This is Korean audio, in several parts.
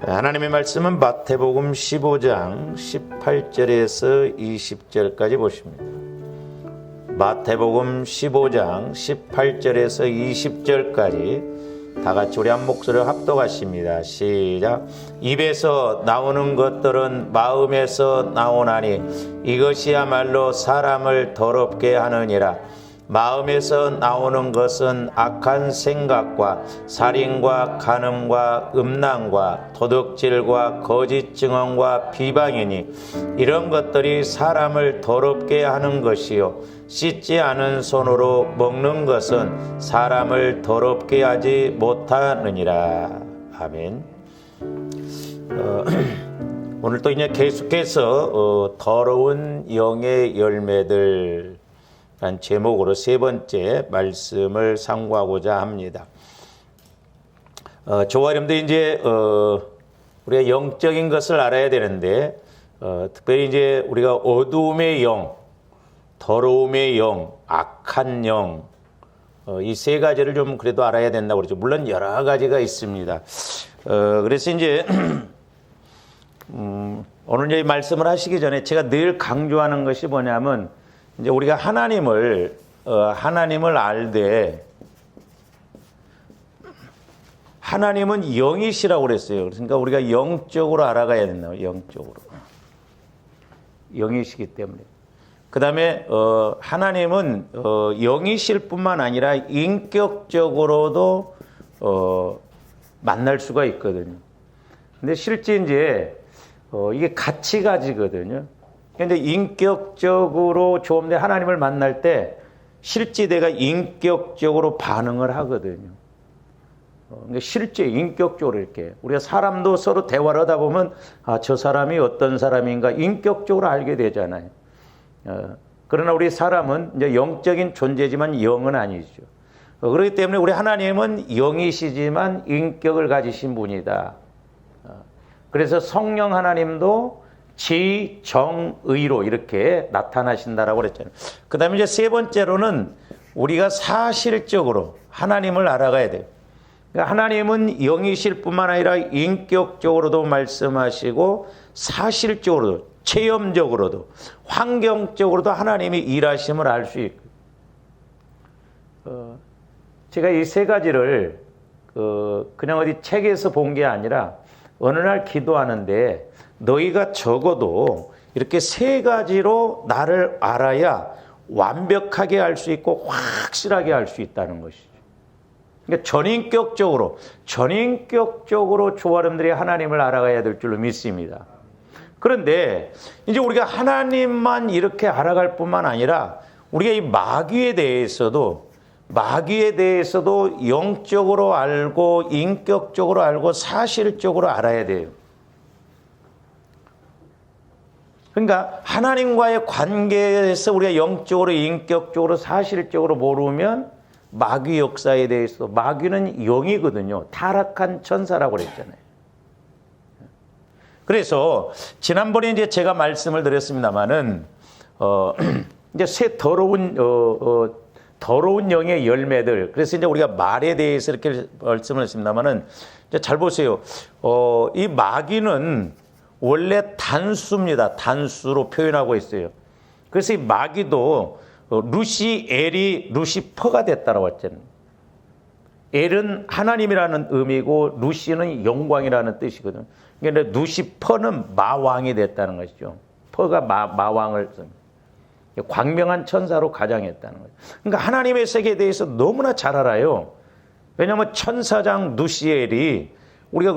하나님의 말씀은 마태복음 15장 18절에서 20절까지 보십니다. 마태복음 15장 18절에서 20절까지 다 같이 우리 한 목소리를 합독하십니다. 시작. 입에서 나오는 것들은 마음에서 나오나니 이것이야말로 사람을 더럽게 하느니라. 마음에서 나오는 것은 악한 생각과 살인과 간음과 음란과 도둑질과 거짓 증언과 비방이니 이런 것들이 사람을 더럽게 하는 것이요 씻지 않은 손으로 먹는 것은 사람을 더럽게 하지 못하느니라. 아멘. 오늘 또 이제 계속해서 더러운 영의 열매들 란 제목으로 세 번째 말씀을 상고하고자 합니다. 저와 여러분들 이제 우리가 영적인 것을 알아야 되는데 특별히 이제 우리가 어두움의 영, 더러움의 영, 악한 영, 이 세 가지를 좀 그래도 알아야 된다고 그러죠. 물론 여러 가지가 있습니다. 그래서 이제 오늘 이제 말씀을 하시기 전에 제가 늘 강조하는 것이 뭐냐면 이제 우리가 하나님을 알되 하나님은 영이시라고 그랬어요. 그러니까 우리가 영적으로 알아가야 된다. 영적으로. 영이시기 때문에. 그 다음에 하나님은 영이실 뿐만 아니라 인격적으로도 만날 수가 있거든요. 근데 실제 이제 이게 같이 가지거든요. 근데 인격적으로 좀 더 하나님을 만날 때 실제 내가 인격적으로 반응을 하거든요. 그러니까 실제 인격적으로 이렇게 우리가 사람도 서로 대화를 하다 보면 저 사람이 어떤 사람인가 인격적으로 알게 되잖아요. 그러나 우리 사람은 이제 영적인 존재지만 영은 아니죠. 그렇기 때문에 우리 하나님은 영이시지만 인격을 가지신 분이다. 그래서 성령 하나님도 지, 정, 의로 이렇게 나타나신다라고 그랬잖아요. 그 다음에 이제 세 번째로는 우리가 사실적으로 하나님을 알아가야 돼요. 그러니까 하나님은 영이실 뿐만 아니라 인격적으로도 말씀하시고 사실적으로도 체험적으로도 환경적으로도 하나님이 일하심을 알 수 있고 제가 이 세 가지를 그냥 어디 책에서 본 게 아니라 어느 날 기도하는데 너희가 적어도 이렇게 세 가지로 나를 알아야 완벽하게 알 수 있고 확실하게 알 수 있다는 것이죠. 그러니까 전인격적으로 저와 여러분들이 하나님을 알아가야 될 줄로 믿습니다. 그런데 이제 우리가 하나님만 이렇게 알아갈 뿐만 아니라 우리가 이 마귀에 대해서도 영적으로 알고 인격적으로 알고 사실적으로 알아야 돼요. 그러니까 하나님과의 관계에서 우리가 영적으로 인격적으로 사실적으로 모르면 마귀 역사에 대해서 마귀는 영이거든요. 타락한 천사라고 그랬잖아요. 그래서 지난번에 이제 제가 말씀을 드렸습니다만은 이제 새 더러운 영의 열매들. 그래서 이제 우리가 말에 대해서 이렇게 말씀을 했습니다만은 이제 잘 보세요. 이 마귀는 원래 단수입니다. 단수로 표현하고 있어요. 그래서 이 마귀도 루시엘이 루시퍼가 됐다라고 했잖아요. 엘은 하나님이라는 의미고 루시는 영광이라는 뜻이거든요. 그러니까 루시퍼는 마왕이 됐다는 것이죠. 퍼가 마왕을 광명한 천사로 가장했다는 거죠. 그러니까 하나님의 세계에 대해서 너무나 잘 알아요. 왜냐하면 천사장 루시엘이 우리가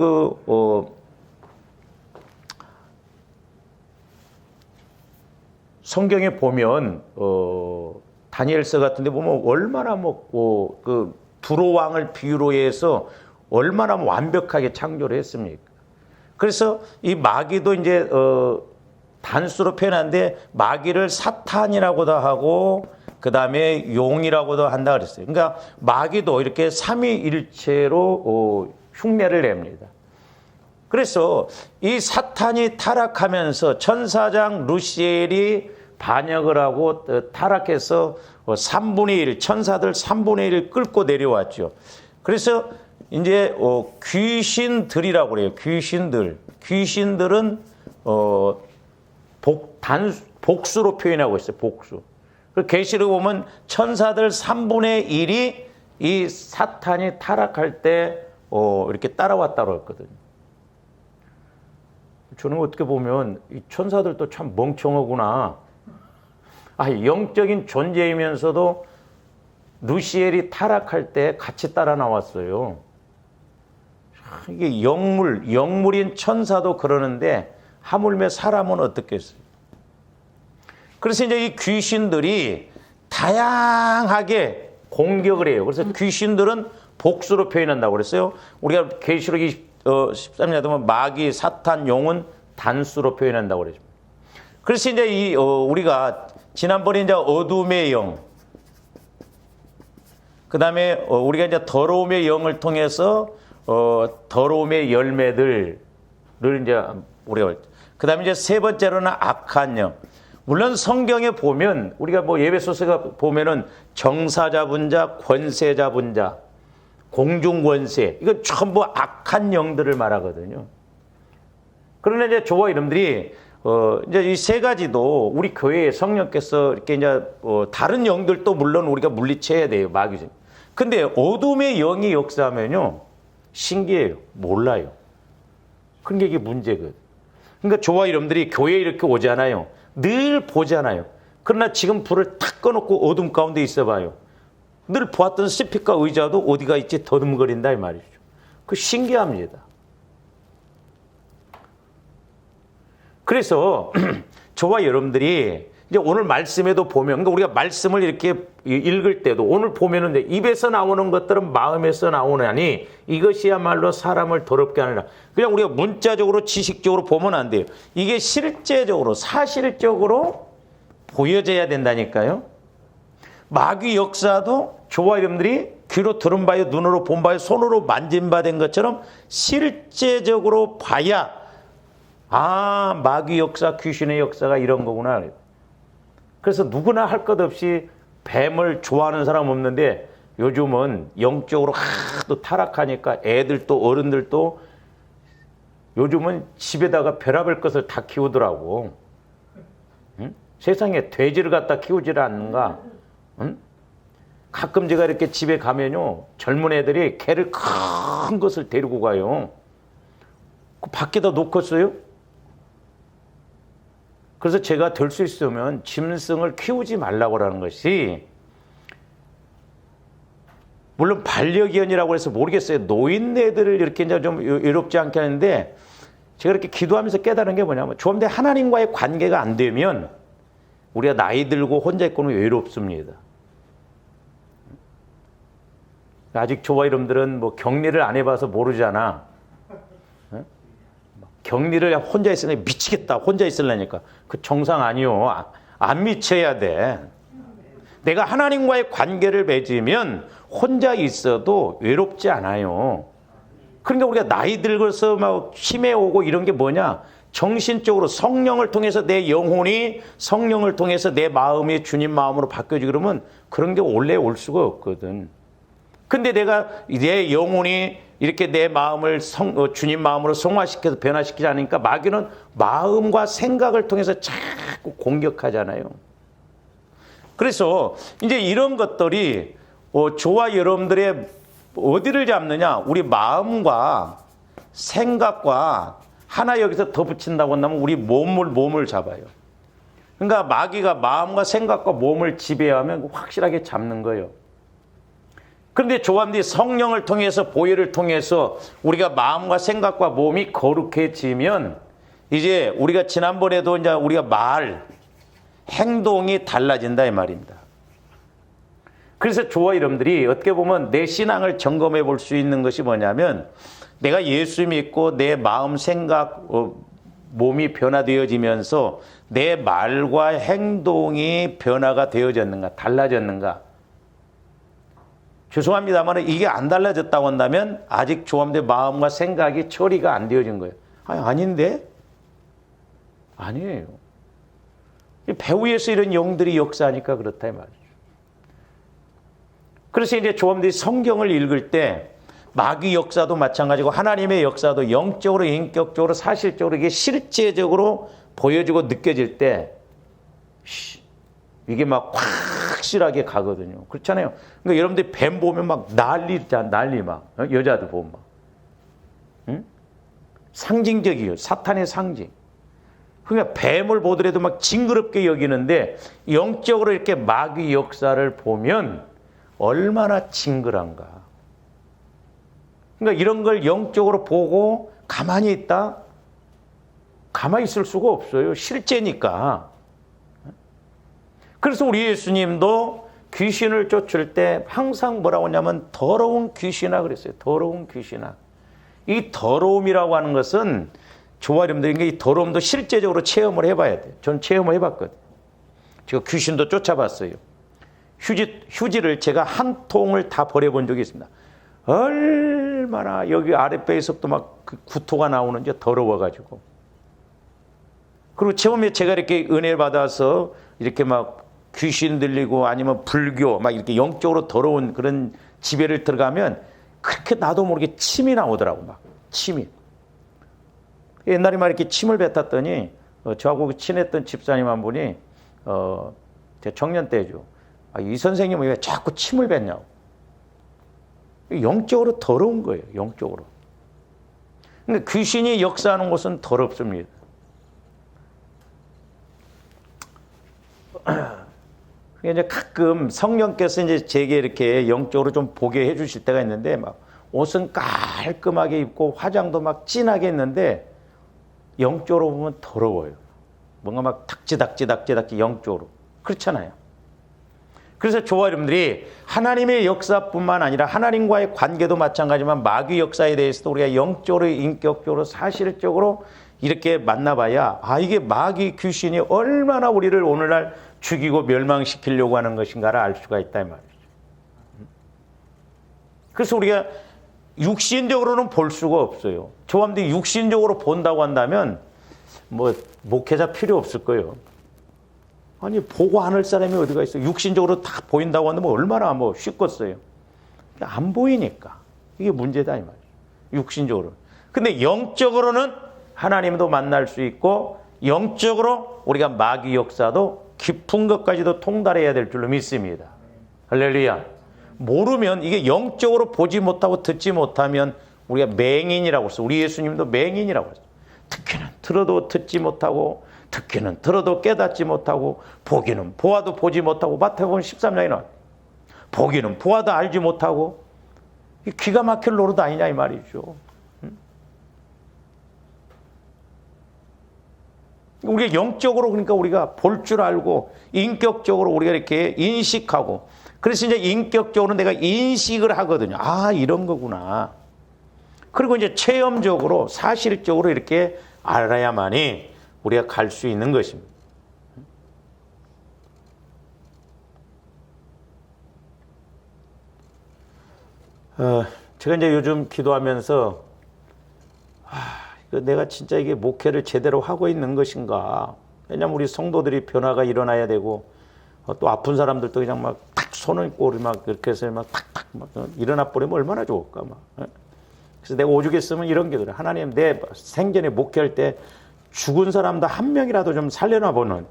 성경에 보면 다니엘서 같은 데 보면 얼마나 그 두로 왕을 비유로 해서 얼마나 완벽하게 창조를 했습니까? 그래서 이 마귀도 이제 단수로 표현하는데 마귀를 사탄이라고도 하고 그 다음에 용이라고도 한다 그랬어요. 그러니까 마귀도 이렇게 삼위일체로 흉내를 냅니다. 그래서 이 사탄이 타락하면서 천사장 루시엘이 반역을 하고 타락해서 3분의 1, 천사들 3분의 1을 끌고 내려왔죠. 그래서 이제 귀신들이라고 그래요. 귀신들은 복수로 표현하고 있어요. 복수. 그 계시록 보면 천사들 3분의 1이 이 사탄이 타락할 때 이렇게 따라왔다고 했거든요. 저는 어떻게 보면 이 천사들도 참 멍청하구나. 영적인 존재이면서도 루시엘이 타락할 때 같이 따라 나왔어요. 이게 영물인 천사도 그러는데 하물며 사람은 어떻겠어요? 그래서 이제 이 귀신들이 다양하게 공격을 해요. 그래서 귀신들은 복수로 표현한다고 그랬어요. 우리가 계시록 13장 보면 마귀, 사탄, 용은 단수로 표현한다고 그러죠. 그래서 이제 우리가 지난번에 이제 어둠의 영, 그 다음에 우리가 이제 더러움의 영을 통해서 더러움의 열매들을 이제 우리가, 그 다음에 이제 세 번째로는 악한 영. 물론 성경에 보면 우리가 뭐 에베소서가 보면은 정사 잡은 자, 권세 잡은 자, 공중 권세, 이건 전부 악한 영들을 말하거든요. 그러나 이제 저와 여러분들이 이제 이 세 가지도 우리 교회에 성령께서 이렇게 이제 다른 영들도 물론 우리가 물리쳐야 돼요, 마귀죠. 근데 어둠의 영이 역사하면요 신기해요, 몰라요. 그러니까 이게 문제거든. 그러니까 저와 여러분들이 교회에 이렇게 오잖아요. 늘 보잖아요. 그러나 지금 불을 탁 꺼놓고 어둠 가운데 있어봐요. 늘 보았던 스피커 의자도 어디가 있지 더듬거린다 이 말이죠. 그 신기합니다. 그래서 저와 여러분들이 이제 오늘 말씀에도 보면, 그러니까 우리가 말씀을 이렇게 읽을 때도 오늘 보면은 입에서 나오는 것들은 마음에서 나오느니 이것이야말로 사람을 더럽게 하느라. 그냥 우리가 문자적으로 지식적으로 보면 안 돼요. 이게 실제적으로 사실적으로 보여져야 된다니까요. 마귀 역사도 저와 여러분들이 귀로 들은 바요, 눈으로 본 바요, 손으로 만진 바 된 것처럼 실제적으로 봐야 마귀 역사, 귀신의 역사가 이런 거구나. 그래서 누구나 할 것 없이 뱀을 좋아하는 사람 없는데 요즘은 영적으로 하도 타락하니까 애들도 어른들도 요즘은 집에다가 별의별 것을 다 키우더라고. 응? 세상에 돼지를 갖다 키우지를 않는가? 응? 가끔 제가 이렇게 집에 가면요 젊은 애들이 개를 큰 것을 데리고 가요. 그 밖에다 놓겠어요? 그래서 제가 될 수 있으면 짐승을 키우지 말라고 하는 것이, 물론 반려견이라고 해서 모르겠어요. 노인네들을 이렇게 이제 좀 외롭지 않게 하는데, 제가 이렇게 기도하면서 깨달은 게 뭐냐면, 좀 더 하나님과의 관계가 안 되면 우리가 나이 들고 혼자 있고는 외롭습니다. 아직 저와 여러분들은 뭐 격리를 안 해봐서 모르잖아. 격리를 혼자 있으니까 미치겠다. 혼자 있으려니까. 그 정상 아니요. 안 미쳐야 돼. 내가 하나님과의 관계를 맺으면 혼자 있어도 외롭지 않아요. 그러니까 우리가 나이 들고서 막 힘에 오고 이런 게 뭐냐? 정신적으로 성령을 통해서 내 영혼이, 성령을 통해서 내 마음이 주님 마음으로 바뀌어지고 그러면 그런 게 원래 올 수가 없거든. 근데 내가 내 영혼이 이렇게 내 마음을 주님 마음으로 성화시켜서 변화시키지 않으니까 마귀는 마음과 생각을 통해서 자꾸 공격하잖아요. 그래서 이제 이런 것들이 저와 여러분들의 어디를 잡느냐? 우리 마음과 생각과 하나 여기서 더 붙인다고 한다면 우리 몸을 잡아요. 그러니까 마귀가 마음과 생각과 몸을 지배하면 확실하게 잡는 거예요. 그런데 조합들이 성령을 통해서, 보혈을 통해서 우리가 마음과 생각과 몸이 거룩해지면 이제 우리가 지난번에도 이제 우리가 행동이 달라진다 이 말입니다. 그래서 저와 여러분들이 어떻게 보면 내 신앙을 점검해 볼 수 있는 것이 뭐냐면, 내가 예수 믿고 내 마음, 생각, 몸이 변화되어지면서 내 말과 행동이 변화가 되어졌는가, 달라졌는가. 죄송합니다만 이게 안 달라졌다고 한다면 아직 조합된 마음과 생각이 처리가 안 되어진 거예요. 아닌데? 아니에요. 배후에서 이런 영들이 역사하니까 그렇다 이 말이죠. 그래서 이제 조합들이 성경을 읽을 때 마귀 역사도 마찬가지고 하나님의 역사도 영적으로, 인격적으로, 사실적으로 이게 실제적으로 보여지고 느껴질 때 이게 막 확실하게 가거든요. 그렇잖아요. 그러니까 여러분들이 뱀 보면 막 난리 막 여자들 보면 막 응? 상징적이에요. 사탄의 상징. 그러니까 뱀을 보더라도 막 징그럽게 여기는데 영적으로 이렇게 마귀 역사를 보면 얼마나 징그란가. 그러니까 이런 걸 영적으로 보고 가만히 있다? 가만히 있을 수가 없어요. 실제니까. 그래서 우리 예수님도 귀신을 쫓을 때 항상 뭐라고 하냐면 더러운 귀신아 그랬어요. 더러운 귀신아. 이 더러움이라고 하는 것은 조아림들에게 이 더러움도 실제적으로 체험을 해봐야 돼요. 전 체험을 해봤거든요. 제가 귀신도 쫓아봤어요. 휴지를 제가 한 통을 다 버려본 적이 있습니다. 얼마나 여기 아랫배에서부터 막 그 구토가 나오는지 더러워가지고. 그리고 처음에 제가 이렇게 은혜를 받아서 이렇게 막 귀신 들리고 아니면 불교 막 이렇게 영적으로 더러운 그런 지배를 들어가면 그렇게 나도 모르게 침이 나오더라고. 막 침이. 옛날에 막 이렇게 침을 뱉었더니 저하고 친했던 집사님 한 분이 제 청년 때죠. 이 선생님은 왜 자꾸 침을 뱉냐고. 영적으로 더러운 거예요. 영적으로. 근데 귀신이 역사하는 곳은 더럽습니다. 이제 가끔 성령께서 이제 제게 이렇게 영적으로 좀 보게 해주실 때가 있는데 막 옷은 깔끔하게 입고 화장도 막 진하게 했는데 영적으로 보면 더러워요. 뭔가 막 닥지닥지 영적으로. 그렇잖아요. 그래서 저와 여러분들이 하나님의 역사뿐만 아니라 하나님과의 관계도 마찬가지지만 마귀 역사에 대해서도 우리가 영적으로, 인격적으로, 사실적으로 이렇게 만나봐야 이게 마귀 귀신이 얼마나 우리를 오늘날 죽이고 멸망시키려고 하는 것인가를 알 수가 있다 이 말이죠. 그래서 우리가 육신적으로는 볼 수가 없어요. 저함들이 육신적으로 본다고 한다면 뭐 목회자 필요 없을 거예요. 아니 보고 안 할 사람이 어디가 있어요. 육신적으로 다 보인다고 한다면 얼마나 뭐 쉽겠어요. 안 보이니까 이게 문제다 이 말이에요. 육신적으로. 근데 영적으로는 하나님도 만날 수 있고 영적으로 우리가 마귀 역사도 깊은 것까지도 통달해야 될 줄로 믿습니다. 할렐루야. 모르면 이게 영적으로 보지 못하고 듣지 못하면 우리가 맹인이라고 했어. 우리 예수님도 맹인이라고 했어. 듣기는 들어도 듣지 못하고 듣기는 들어도 깨닫지 못하고 보기는 보아도 보지 못하고 마태복음 13장에 나와. 보기는 보아도 알지 못하고 기가 막힐 노릇 아니냐 이 말이죠. 우리가 영적으로 그러니까 우리가 볼 줄 알고 인격적으로 우리가 이렇게 인식하고 그래서 이제 인격적으로 내가 인식을 하거든요. 이런 거구나. 그리고 이제 체험적으로 사실적으로 이렇게 알아야만이 우리가 갈 수 있는 것입니다. 제가 이제 요즘 기도하면서 내가 진짜 이게 목회를 제대로 하고 있는 것인가. 왜냐면 우리 성도들이 변화가 일어나야 되고 또 아픈 사람들도 그냥 막 탁 손을 꼬리 막 그렇게 해서 막 탁탁 막 일어나 버리면 얼마나 좋을까 막. 그래서 내가 오죽 했으면 이런 게 그래. 하나님 내 생전에 목회할 때 죽은 사람도 한 명이라도 좀 살려나 보는.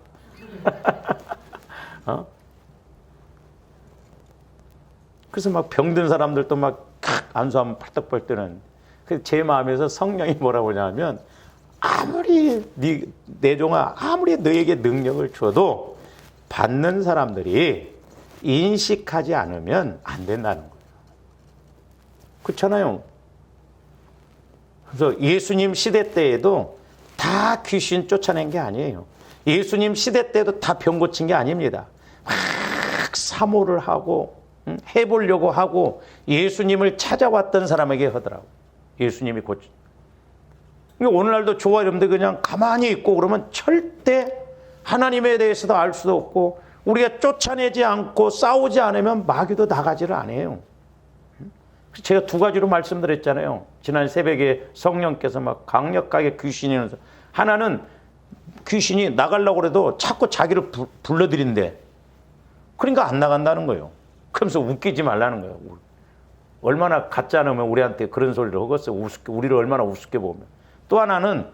그래서 막 병든 사람들도 막 안수하면 팔떡벌 뜨는. 제 마음에서 성령이 뭐라고 하냐면 아무리 내 종아 아무리 너에게 능력을 줘도 받는 사람들이 인식하지 않으면 안 된다는 거예요. 그렇잖아요. 그래서 예수님 시대 때에도 다 귀신 쫓아낸 게 아니에요. 예수님 시대 때도 다 병 고친 게 아닙니다. 막 사모를 하고 해보려고 하고 예수님을 찾아왔던 사람에게 하더라고. 예수님이 고치. 오늘날도 저와 여러분들 그냥 가만히 있고 그러면 절대 하나님에 대해서도 알 수도 없고 우리가 쫓아내지 않고 싸우지 않으면 마귀도 나가지를 않아요. 제가 두 가지로 말씀드렸잖아요. 지난 새벽에 성령께서 막 강력하게 귀신이 오면서 하나는 귀신이 나가려고 해도 자꾸 자기를 불러들인대. 그러니까 안 나간다는 거예요. 그러면서 웃기지 말라는 거예요. 얼마나 가짜 넣으면 우리한테 그런 소리를 하겠어요. 우리를 얼마나 우습게 보면. 또 하나는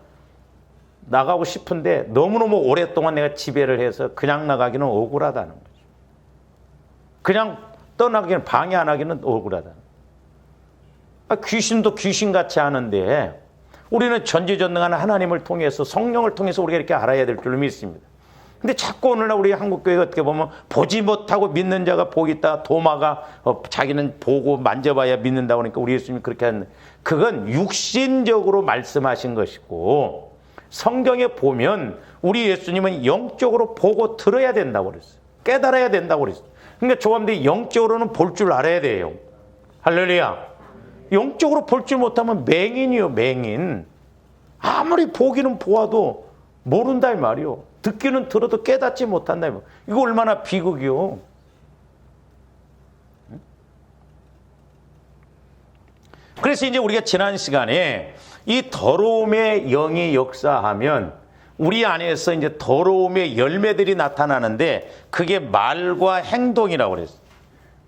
나가고 싶은데 너무너무 오랫동안 내가 지배를 해서 그냥 나가기는 억울하다는 거죠. 그냥 떠나기는, 방해 안 하기는 억울하다는 거죠. 귀신도 귀신같이 하는데 우리는 전지전능한 하나님을 통해서, 성령을 통해서 우리가 이렇게 알아야 될 줄로 믿습니다. 근데 자꾸 오늘날 우리 한국교회가 어떻게 보면 보지 못하고 믿는 자가 복이 있다. 도마가 자기는 보고 만져봐야 믿는다고 하니까 우리 예수님이 그렇게 하는데, 그건 육신적으로 말씀하신 것이고, 성경에 보면 우리 예수님은 영적으로 보고 들어야 된다고 그랬어요. 깨달아야 된다고 그랬어요. 그러니까 조합들이 영적으로는 볼 줄 알아야 돼요. 할렐루야. 영적으로 볼 줄 못하면 맹인이요, 맹인. 아무리 보기는 보아도 모른다 이 말이요. 듣기는 들어도 깨닫지 못한다 이 말이요. 이거 얼마나 비극이요. 그래서 이제 우리가 지난 시간에 이 더러움의 영이 역사하면 우리 안에서 이제 더러움의 열매들이 나타나는데, 그게 말과 행동이라고 그랬어요.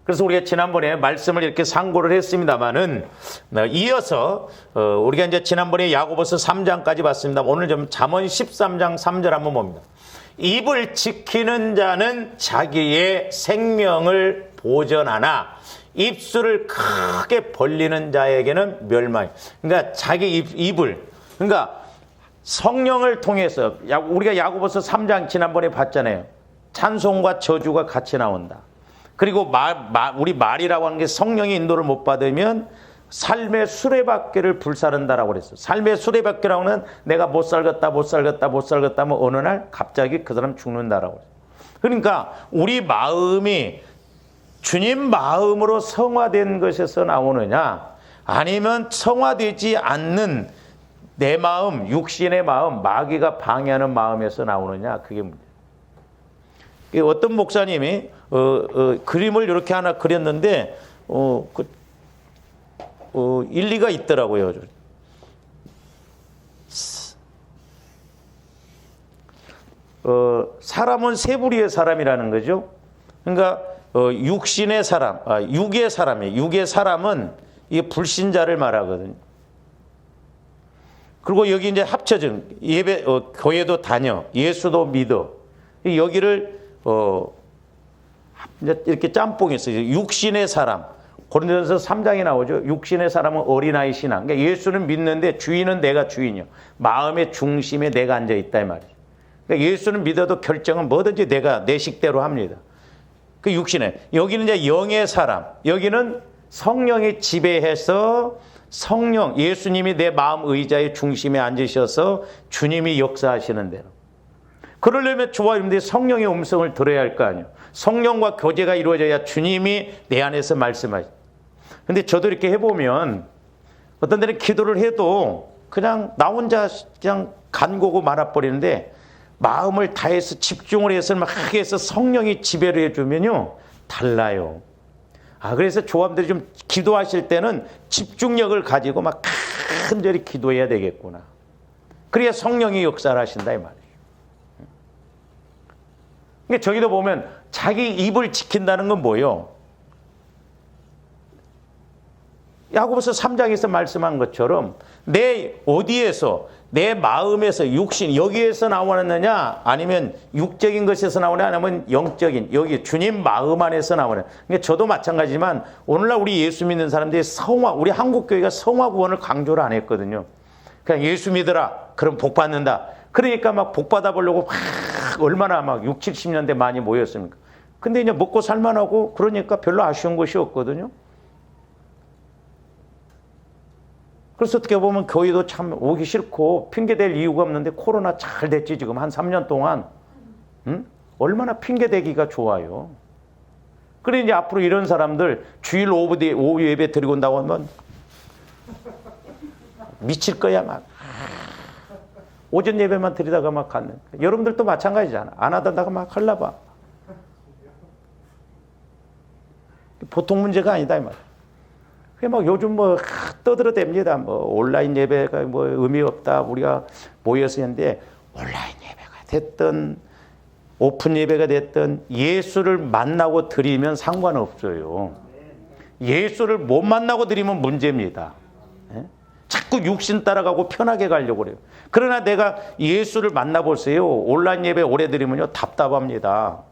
그래서 우리가 지난번에 말씀을 이렇게 상고를 했습니다만은, 이어서 우리가 이제 지난번에 야고보서 3장까지 봤습니다. 오늘 좀 잠언 13장 3절 한번 봅니다. 입을 지키는 자는 자기의 생명을 보전하나 입술을 크게 벌리는 자에게는 멸망이. 그러니까 자기 입을, 그러니까 성령을 통해서, 우리가 야고보서 3장 지난번에 봤잖아요. 찬송과 저주가 같이 나온다. 그리고 우리 말이라고 하는 게 성령의 인도를 못 받으면 삶의 수레바퀴를 불사른다라고 그랬어요. 삶의 수레바퀴라고 하는, 내가 못 살겠다 하면 어느 날 갑자기 그 사람 죽는다라고 그랬어요. 그러니까 우리 마음이 주님 마음으로 성화된 것에서 나오느냐, 아니면 성화되지 않는 내 마음, 육신의 마음, 마귀가 방해하는 마음에서 나오느냐, 그게 문제예요. 어떤 목사님이 그림을 이렇게 하나 그렸는데 일리가 있더라고요. 사람은 세 부류의 사람이라는 거죠. 그러니까 육신의 사람, 육의 사람이에요. 육의 사람은 이게 불신자를 말하거든요. 그리고 여기 이제 합쳐진 예배, 교회도 다녀, 예수도 믿어. 여기를 이렇게 짬뽕했어요. 육신의 사람. 고린도전서 3장에 나오죠. 육신의 사람은 어린아이 신앙. 그러니까 예수는 믿는데 주인은 내가 주인이요. 마음의 중심에 내가 앉아 있다 이 말이에요. 그러니까 예수는 믿어도 결정은 뭐든지 내가 내 식대로 합니다. 그 육신에. 여기는 이제 영의 사람. 여기는 성령이 지배해서 성령, 예수님이 내 마음 의자의 중심에 앉으셔서 주님이 역사하시는 대로. 그러려면 저와 여러분들이 성령의 음성을 들어야 할 거 아니에요. 성령과 교제가 이루어져야 주님이 내 안에서 말씀하시죠. 근데 저도 이렇게 해보면 어떤 데는 기도를 해도 그냥 나 혼자 그냥 간고고 말아버리는데, 마음을 다해서 집중을 해서 막 해서 성령이 지배를 해주면요 달라요. 그래서 조합들이 좀 기도하실 때는 집중력을 가지고 막 간절히 기도해야 되겠구나. 그래야 성령이 역사를 하신다 이 말이에요. 그러니까 저기도 보면 자기 입을 지킨다는 건 뭐예요? 야고보서 3장에서 말씀한 것처럼 내 어디에서, 내 마음에서, 육신 여기에서 나오느냐, 아니면 육적인 것에서 나오느냐, 아니면 영적인 여기 주님 마음 안에서 나오느냐. 그러니까 저도 마찬가지지만 오늘날 우리 예수 믿는 사람들이 우리 한국교회가 성화 구원을 강조를 안 했거든요. 그냥 예수 믿어라 그럼 복 받는다. 그러니까 막 복 받아보려고 막 얼마나 막 6, 70년대 많이 모였습니까? 근데 이제 먹고 살만하고 그러니까 별로 아쉬운 것이 없거든요. 그래서 어떻게 보면 교회도 참 오기 싫고 핑계댈 이유가 없는데, 코로나 잘 됐지 지금 한 3년 동안. 얼마나 핑계대기가 좋아요. 그래 이제 앞으로 이런 사람들 주일 오후 예배 드리고 온다고 하면 미칠 거야 막. 오전 예배만 드리다가 막 갔는. 여러분들도 마찬가지잖아. 안 하다가 막 하려봐. 보통 문제가 아니다 이 말이야. 그게 막 요즘 뭐 떠들어댑니다. 뭐 온라인 예배가 뭐 의미 없다. 우리가 모여서 했는데, 온라인 예배가 됐든 오픈 예배가 됐든 예수를 만나고 드리면 상관없어요. 예수를 못 만나고 드리면 문제입니다. 예? 자꾸 육신 따라가고 편하게 가려고 그래요. 그러나 내가 예수를 만나보세요. 온라인 예배 오래 드리면요 답답합니다.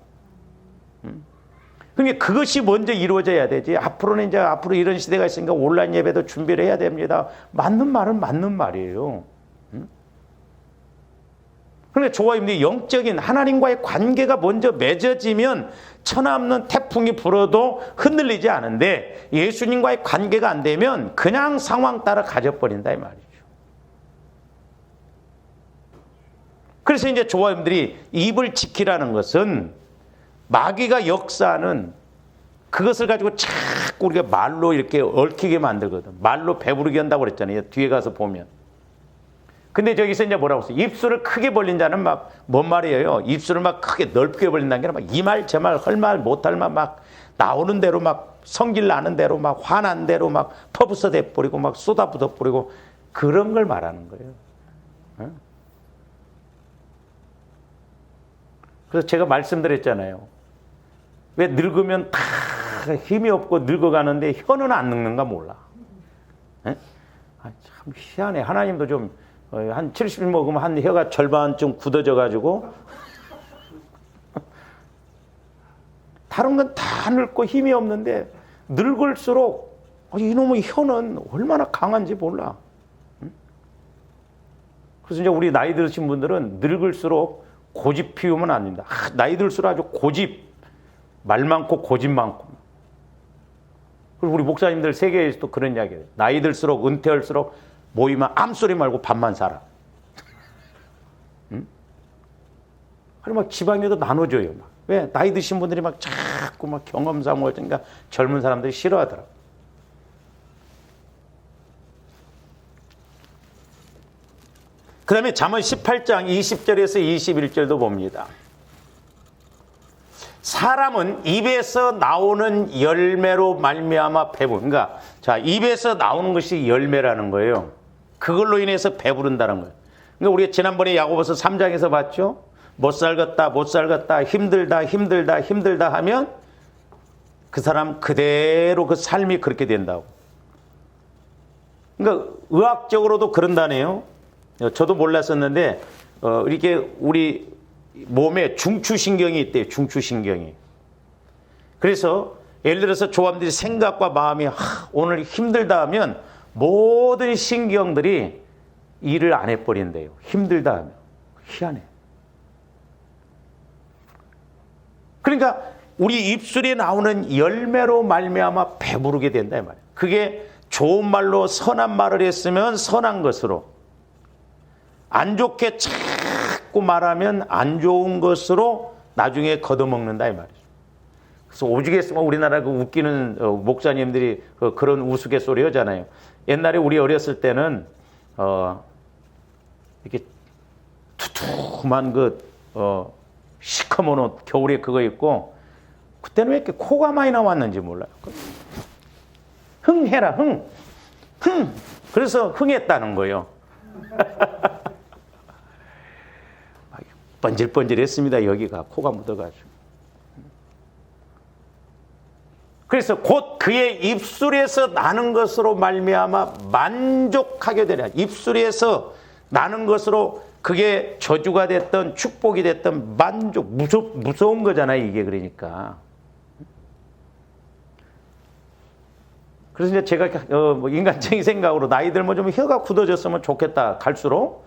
그러니까 그것이 먼저 이루어져야 되지. 앞으로는 이제 앞으로 이런 시대가 있으니까 온라인 예배도 준비를 해야 됩니다. 맞는 말은 맞는 말이에요. 그런데 조화입니다. 영적인 하나님과의 관계가 먼저 맺어지면 천하없는 태풍이 불어도 흔들리지 않은데 예수님과의 관계가 안 되면 그냥 상황 따라 가져버린다 이 말이죠. 그래서 이제 조화님들이 입을 지키라는 것은 마귀가 역사하는 그것을 가지고 자꾸 우리가 말로 이렇게 얽히게 만들거든. 말로 배부르게 한다고 그랬잖아요. 뒤에 가서 보면. 근데 저기서 이제 뭐라고 했어요? 입술을 크게 벌린 자는 막 뭔 말이에요? 입술을 막 크게 넓게 벌린다는 게 막 이 말 저 말 할 말 못할 말 막 나오는 대로 막 성질 나는 대로 막 화난 대로 막 퍼부서 대뿌리고 막 쏟아부어 뿌리고 그런 걸 말하는 거예요. 그래서 제가 말씀드렸잖아요. 왜 늙으면 다 힘이 없고 늙어가는데 혀는 안 늙는가 몰라. 참 희한해. 하나님도 좀 한 70 먹으면 한 혀가 절반쯤 굳어져 가지고 다른 건 다 늙고 힘이 없는데 늙을수록 이놈의 혀는 얼마나 강한지 몰라. 그래서 이제 우리 나이 드신 분들은 늙을수록 고집 피우면 안 됩니다. 나이 들수록 아주 고집, 말 많고 고집 많고. 그리고 우리 목사님들 세계에서도 그런 이야기예요. 나이 들수록 은퇴할수록 모이면 암소리 말고 밥만 사라. 응? 그리고 막 지방에도 나눠줘요. 막. 왜? 나이 드신 분들이 막 자꾸 막 경험상 뭐든가 젊은 사람들이 싫어하더라고. 그 다음에 잠언 18장 20절에서 21절도 봅니다. 사람은 입에서 나오는 열매로 말미암아 배부. 그러니까 자 입에서 나오는 것이 열매라는 거예요. 그걸로 인해서 배부른다는 거예요. 그러니까 우리가 지난번에 야고보서 3장에서 봤죠. 못 살겠다, 못 살겠다, 힘들다, 힘들다, 힘들다 하면 그 사람 그대로 그 삶이 그렇게 된다고. 그러니까 의학적으로도 그런다네요. 저도 몰랐었는데 이렇게 우리 몸에 중추신경이 있대요. 중추신경이. 그래서 예를 들어서 조합들이 생각과 마음이 오늘 힘들다 하면 모든 신경들이 일을 안 해버린대요. 힘들다 하면. 희한해. 그러니까 우리 입술에 나오는 열매로 말미암아 배부르게 된다 이 말이에요. 그게 좋은 말로 선한 말을 했으면 선한 것으로, 안 좋게 자꾸 말하면 안 좋은 것으로 나중에 걷어먹는다 이 말이죠. 그래서 오죽했으면 우리나라 그 웃기는 목사님들이 그런 우스갯소리 하잖아요. 옛날에 우리 어렸을 때는 이렇게 두툼한 시커먼 옷 겨울에 그거 입고, 그때는 왜 이렇게 코가 많이 나왔는지 몰라요. 흥해라 흥. 그래서 흥했다는 거예요. 번질번질했습니다. 여기가 코가 묻어가지고. 그래서 곧 그의 입술에서 나는 것으로 말미암아 만족하게 되냐. 입술에서 나는 것으로 그게 저주가 됐던 축복이 됐던 만족, 무서운 거잖아요. 이게 그러니까. 그래서 이제 제가 인간적인 생각으로 나이 들면 좀 혀가 굳어졌으면 좋겠다. 갈수록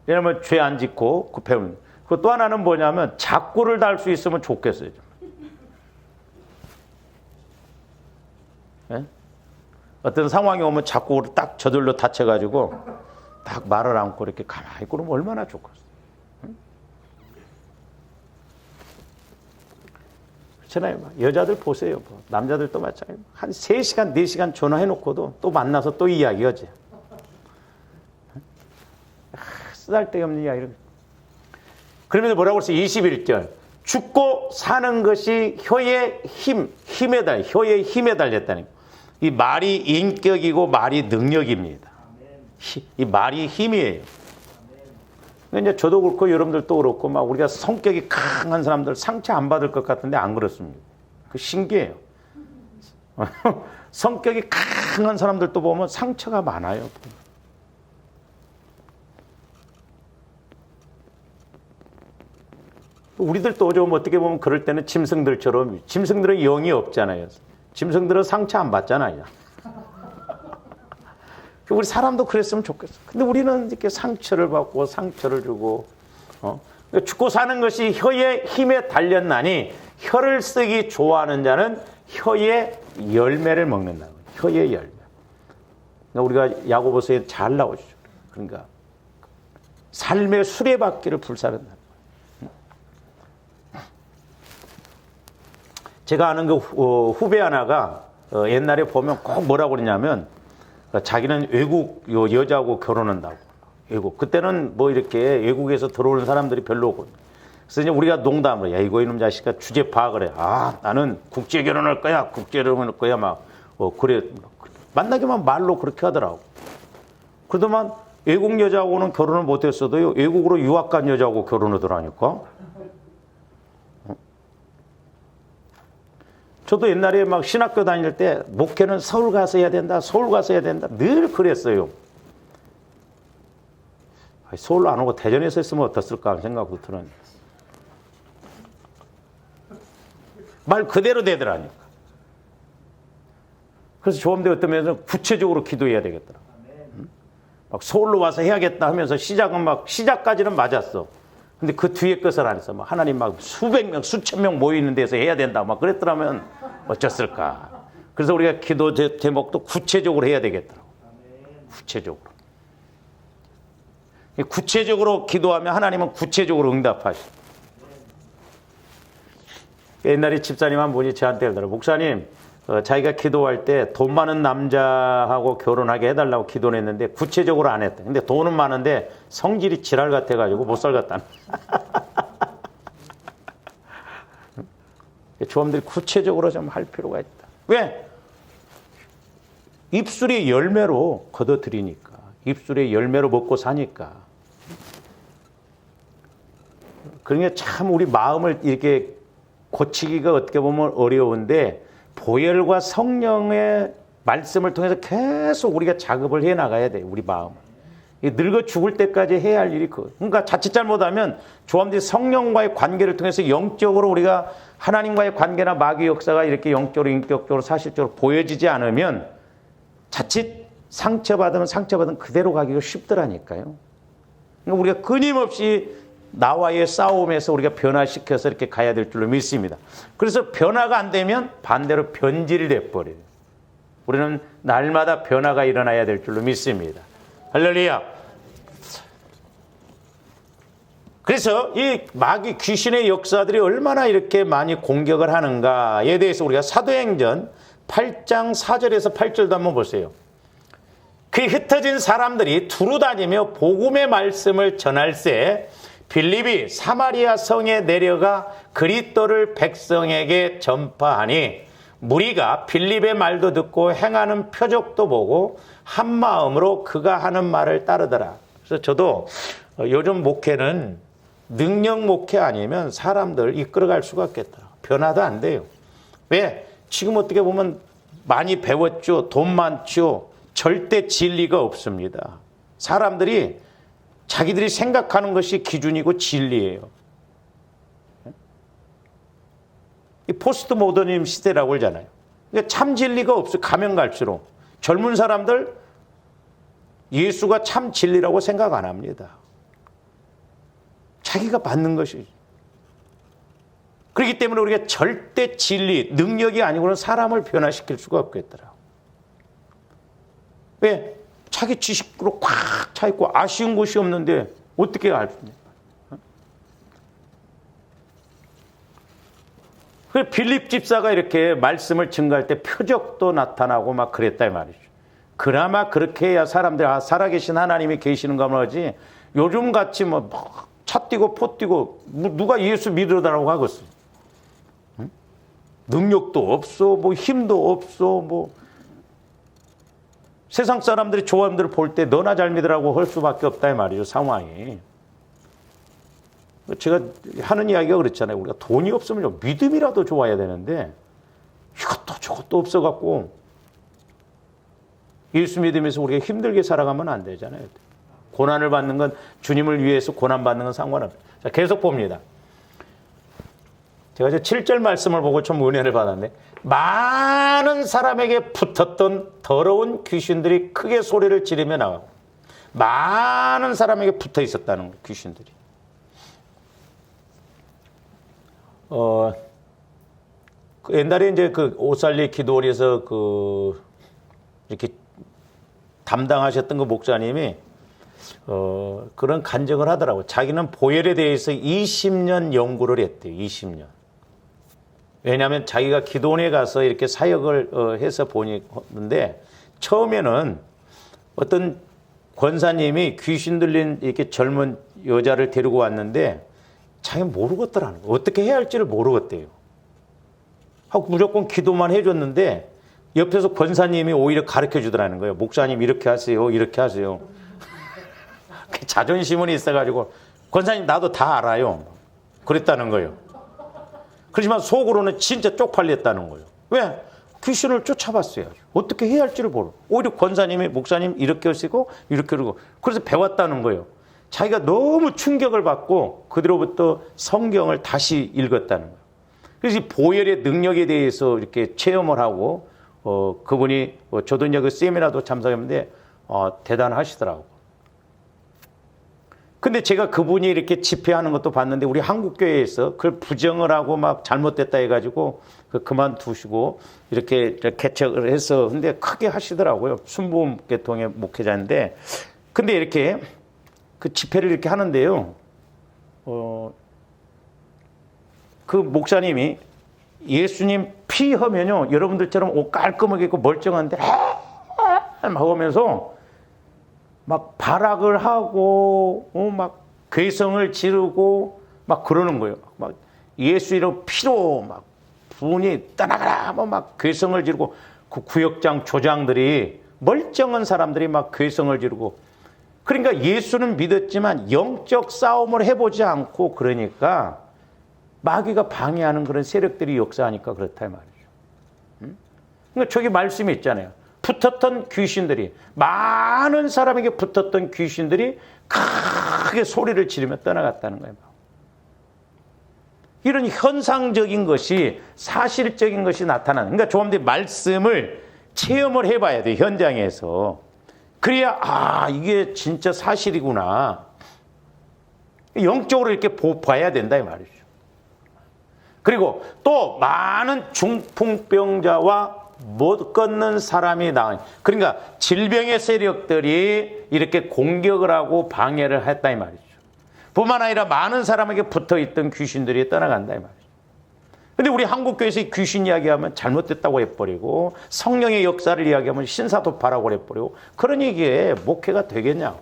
왜냐면 죄 안 짓고 그 배우는. 그 또 하나는 뭐냐면 작구를 달 수 있으면 좋겠어요. 네? 어떤 상황이 오면 작구를 딱 저절로 다쳐가지고 딱 말을 않고 이렇게 가만히 그러면 얼마나 좋겠어요. 그렇잖아요. 여자들 보세요. 남자들도 마찬가지예요. 한 3시간, 4시간 전화해놓고도 또 만나서 또 이야기하지. 쓰잘데없는 이야기를. 그러면서 뭐라고 했어요? 21절. 죽고 사는 것이 혀의 힘에 달렸다는 거예요. 이 말이 인격이고 말이 능력입니다. 이 말이 힘이에요. 이제 저도 그렇고 여러분들도 그렇고 막 우리가 성격이 강한 사람들 상처 안 받을 것 같은데 안 그렇습니다. 그 신기해요. 성격이 강한 사람들도 보면 상처가 많아요. 우리들도 좀 어떻게 보면 그럴 때는 짐승들처럼, 짐승들은 영이 없잖아요. 짐승들은 상처 안 받잖아요. 우리 사람도 그랬으면 좋겠어. 근데 우리는 이렇게 상처를 받고 상처를 주고, 죽고 사는 것이 혀의 힘에 달렸나니 혀를 쓰기 좋아하는 자는 혀의 열매를 먹는다고. 혀의 열매. 그러니까 우리가 야고보서에 잘 나오죠. 그러니까 삶의 수레바퀴를 불사른다. 제가 아는 그 후배 하나가 옛날에 보면 꼭 뭐라고 그러냐면 자기는 외국 여자하고 결혼한다고. 외국. 그때는 뭐 이렇게 외국에서 들어오는 사람들이 별로 없고. 그래서 이제 우리가 농담을 해. 야, 이거 이놈 자식아 주제 파악을 해. 아, 나는 국제 결혼할 거야. 국제 결혼할 거야. 막, 그래. 만나기만 말로 그렇게 하더라고. 그러더만 외국 여자하고는 결혼을 못했어도요. 외국으로 유학 간 여자하고 결혼하더라니까. 저도 옛날에 막 신학교 다닐 때 목회는 서울 가서 해야 된다. 서울 가서 해야 된다. 늘 그랬어요. 서울로 안 오고 대전에서 했으면 어땠을까 하는 생각도 들었는데. 말 그대로 되더라니까. 그래서 조음대 어떤 면에서 구체적으로 기도해야 되겠더라. 막 서울로 와서 해야겠다 하면서 시작까지는 맞았어. 근데 그 뒤에 것을 안 했어. 막 하나님 막 수백 명, 수천 명 모이는 데서 해야 된다. 막 그랬더라면 어쩌을까. 그래서 우리가 기도 제목도 구체적으로 해야 되겠더라고. 구체적으로. 구체적으로 기도하면 하나님은 구체적으로 응답하시고. 옛날에 집사님 한 분이 저한테 그러더라고요. 목사님, 자기가 기도할 때 돈 많은 남자하고 결혼하게 해달라고 기도를 했는데 구체적으로 안 했대. 근데 돈은 많은데 성질이 지랄 같아가지고 못 살겠다는. 조언들이 구체적으로 좀 할 필요가 있다. 왜? 입술의 열매로 거둬들이니까. 입술의 열매로 먹고 사니까. 그러니까 참 우리 마음을 이렇게 고치기가 어떻게 보면 어려운데 보혈과 성령의 말씀을 통해서 계속 우리가 작업을 해 나가야 돼요. 우리 마음. 늙어 죽을 때까지 해야 할 일이 그러니까 자칫 잘못하면 조함들이 성령과의 관계를 통해서 영적으로 우리가 하나님과의 관계나 마귀 역사가 이렇게 영적으로 인격적으로 사실적으로 보여지지 않으면 자칫 상처받으면 그대로 가기가 쉽더라니까요. 그러니까 우리가 끊임없이 나와의 싸움에서 우리가 변화시켜서 이렇게 가야 될 줄로 믿습니다. 그래서 변화가 안 되면 반대로 변질돼 버려요. 우리는 날마다 변화가 일어나야 될 줄로 믿습니다. 할렐루야. 그래서 이 마귀 귀신의 역사들이 얼마나 이렇게 많이 공격을 하는가에 대해서 우리가 사도행전 8장 4절에서 8절도 한번 보세요. 그 흩어진 사람들이 두루 다니며 복음의 말씀을 전할새 빌립이 사마리아 성에 내려가 그리스도를 백성에게 전파하니 무리가 빌립의 말도 듣고 행하는 표적도 보고 한 마음으로 그가 하는 말을 따르더라. 그래서 저도 요즘 목회는 능력 목회 아니면 사람들 이끌어갈 수가 없겠다. 변화도 안 돼요. 왜? 지금 어떻게 보면 많이 배웠죠. 돈 많죠. 절대 진리가 없습니다. 사람들이 자기들이 생각하는 것이 기준이고 진리예요. 이 포스트 모더니즘 시대라고 그러잖아요. 그러니까 참 진리가 없어요. 가면 갈수록. 젊은 사람들 예수가 참 진리라고 생각 안 합니다. 자기가 받는 것이. 그렇기 때문에 우리가 절대 진리, 능력이 아니고는 사람을 변화시킬 수가 없겠더라. 왜? 자기 지식으로 꽉 차 있고 아쉬운 곳이 없는데 어떻게 알 수 있냐? 그 빌립 집사가 이렇게 말씀을 증거할 때 표적도 나타나고 막 그랬다 이 말이죠. 그나마 그렇게 해야 사람들이 살아계신 하나님이 계시는가 하지 요즘 같이 뭐 차 뛰고 포 뛰고 누가 예수 믿으라고 하겠어? 응? 능력도 없어, 뭐 힘도 없어, 뭐 세상 사람들이 조언들을 볼 때 너나 잘 믿으라고 할 수밖에 없다 이 말이죠. 상황이. 제가 하는 이야기가 그렇잖아요. 우리가 돈이 없으면 믿음이라도 좋아야 되는데 이것도 저것도 없어갖고 예수 믿으면서 우리가 힘들게 살아가면 안 되잖아요. 고난을 받는 건 주님을 위해서 고난 받는 건 상관없어요. 자, 계속 봅니다. 제가 7절 말씀을 보고 좀 은혜를 받았는데 많은 사람에게 붙었던 더러운 귀신들이 크게 소리를 지르며 나가고 많은 사람에게 붙어 있었다는 거예요. 귀신들이. 옛날에 이제 그 오살리 기도원에서 이렇게 담당하셨던 그 목사님이 그런 간증을 하더라고요. 자기는 보혈에 대해서 20년 연구를 했대요. 20년. 왜냐하면 자기가 기도원에 가서 이렇게 사역을 해서 보는데 처음에는 어떤 권사님이 귀신 들린 이렇게 젊은 여자를 데리고 왔는데 자기는 모르겠더라는 거예요. 어떻게 해야 할지를 모르겠대요. 하고 무조건 기도만 해줬는데 옆에서 권사님이 오히려 가르쳐 주더라는 거예요. 목사님 이렇게 하세요. 이렇게 하세요. 자존심은 있어가지고 권사님 나도 다 알아요. 그랬다는 거예요. 그렇지만 속으로는 진짜 쪽팔렸다는 거예요. 왜? 귀신을 쫓아봤어요. 어떻게 해야 할지를 모르고. 오히려 권사님이 목사님 이렇게 하시고 이렇게 하고 그래서 배웠다는 거예요. 자기가 너무 충격을 받고 그 뒤로부터 성경을 다시 읽었다는 거예요. 그래서 이 보혈의 능력에 대해서 이렇게 체험을 하고 그분이 저도 이제 그 세미나도 참석했는데 대단하시더라고요. 근데 제가 그분이 이렇게 집회하는 것도 봤는데 우리 한국교회에서 그걸 부정을 하고 막 잘못됐다 해가지고 그만두시고 이렇게 개척을 해서 근데 크게 하시더라고요. 순복음계통의 목회자인데 근데 이렇게 그 집회를 이렇게 하는데요. 그 목사님이 예수님 피 하면요. 여러분들처럼 옷 깔끔하게 입고 멀쩡한데 막 하면서 막 발악을 하고 막 괴성을 지르고 막 그러는 거예요. 막 예수 이름 피로 막 분이 떠나가라 막 괴성을 지르고 그 구역장 조장들이 멀쩡한 사람들이 막 괴성을 지르고 그러니까 예수는 믿었지만 영적 싸움을 해보지 않고 그러니까 마귀가 방해하는 그런 세력들이 역사하니까 그렇다 이 말이죠. 그러니까 저기 말씀이 있잖아요. 붙었던 귀신들이 많은 사람에게 붙었던 귀신들이 크게 소리를 지르며 떠나갔다는 거예요. 이런 현상적인 것이 사실적인 것이 나타나는 그러니까 조금더 말씀을 체험을 해봐야 돼요. 현장에서. 그래야 이게 진짜 사실이구나. 영적으로 이렇게 봐야 된다 이 말이죠. 그리고 또 많은 중풍병자와 못 걷는 사람이 나와. 그러니까 질병의 세력들이 이렇게 공격을 하고 방해를 했다 이 말이죠. 뿐만 아니라 많은 사람에게 붙어있던 귀신들이 떠나간다 이 말이죠. 근데 우리 한국교회에서 귀신 이야기하면 잘못됐다고 해버리고 성령의 역사를 이야기하면 신사도파라고 해버리고 그런 얘기에 목회가 되겠냐고.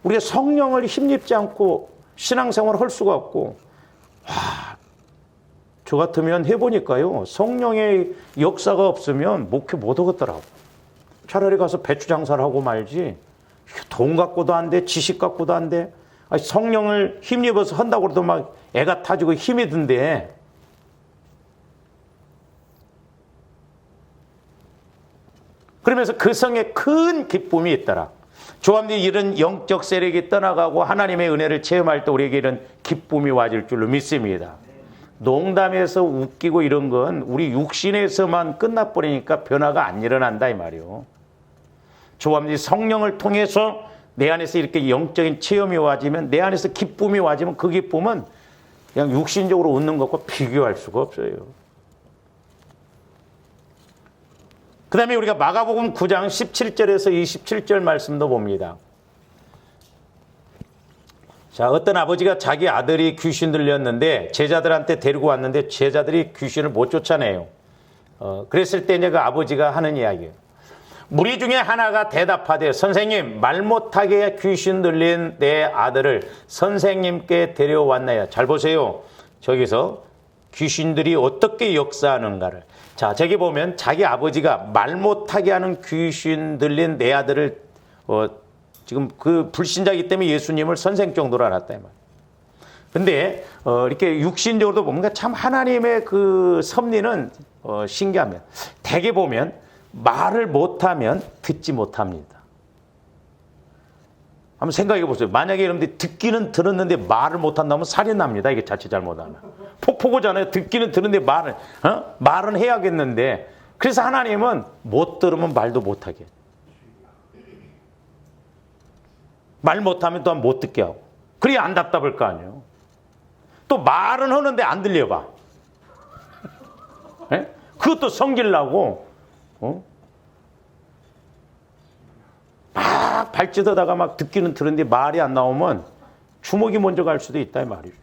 우리가 성령을 힘입지 않고 신앙생활을 할 수가 없고 저 같으면 해보니까요. 성령의 역사가 없으면 목회 못 하겠더라고. 차라리 가서 배추 장사를 하고 말지. 돈 갖고도 안 돼. 지식 갖고도 안 돼. 성령을 힘입어서 한다고 해도 막 애가 타지고 힘이 든대. 그러면서 그 성에 큰 기쁨이 있더라. 조합들이 이런 영적 세력이 떠나가고 하나님의 은혜를 체험할 때 우리에게 이런 기쁨이 와줄 줄로 믿습니다. 농담에서 웃기고 이런 건 우리 육신에서만 끝나버리니까 변화가 안 일어난다 이 말이요. 조합들이 성령을 통해서 내 안에서 이렇게 영적인 체험이 와지면 내 안에서 기쁨이 와지면 그 기쁨은 그냥 육신적으로 웃는 것과 비교할 수가 없어요. 그 다음에 우리가 마가복음 9장 17절에서 27절 말씀도 봅니다. 자, 어떤 아버지가 자기 아들이 귀신 들렸는데 제자들한테 데리고 왔는데 제자들이 귀신을 못 쫓아내요. 그랬을 때 이제 그 아버지가 하는 이야기예요. 무리 중에 하나가 대답하되 선생님 말 못하게 귀신 들린 내 아들을 선생님께 데려왔나요? 잘 보세요. 저기서 귀신들이 어떻게 역사하는가를. 자, 저기 보면 자기 아버지가 말 못하게 하는 귀신 들린 내 아들을 지금 그 불신자이기 때문에 예수님을 선생 정도로 알았다 이 말. 근데 이렇게 육신적으로 보면 참 하나님의 그 섭리는 신기합니다. 대개 보면 말을 못하면 듣지 못합니다. 한번 생각해 보세요. 만약에 여러분들이 듣기는 들었는데 말을 못한다면 살이 납니다. 이게 자칫 잘못하면. 폭포고잖아요. 듣기는 들었는데 말은 해야겠는데. 그래서 하나님은 못 들으면 말도 못하게. 말 못하면 또한 못 듣게 하고. 그래야 안 답답할 거 아니에요. 또 말은 하는데 안 들려봐. 예? 그것도 성질나고, 막 발짓하다가 막 듣기는 들었는데 말이 안 나오면 주먹이 먼저 갈 수도 있다 이 말이죠.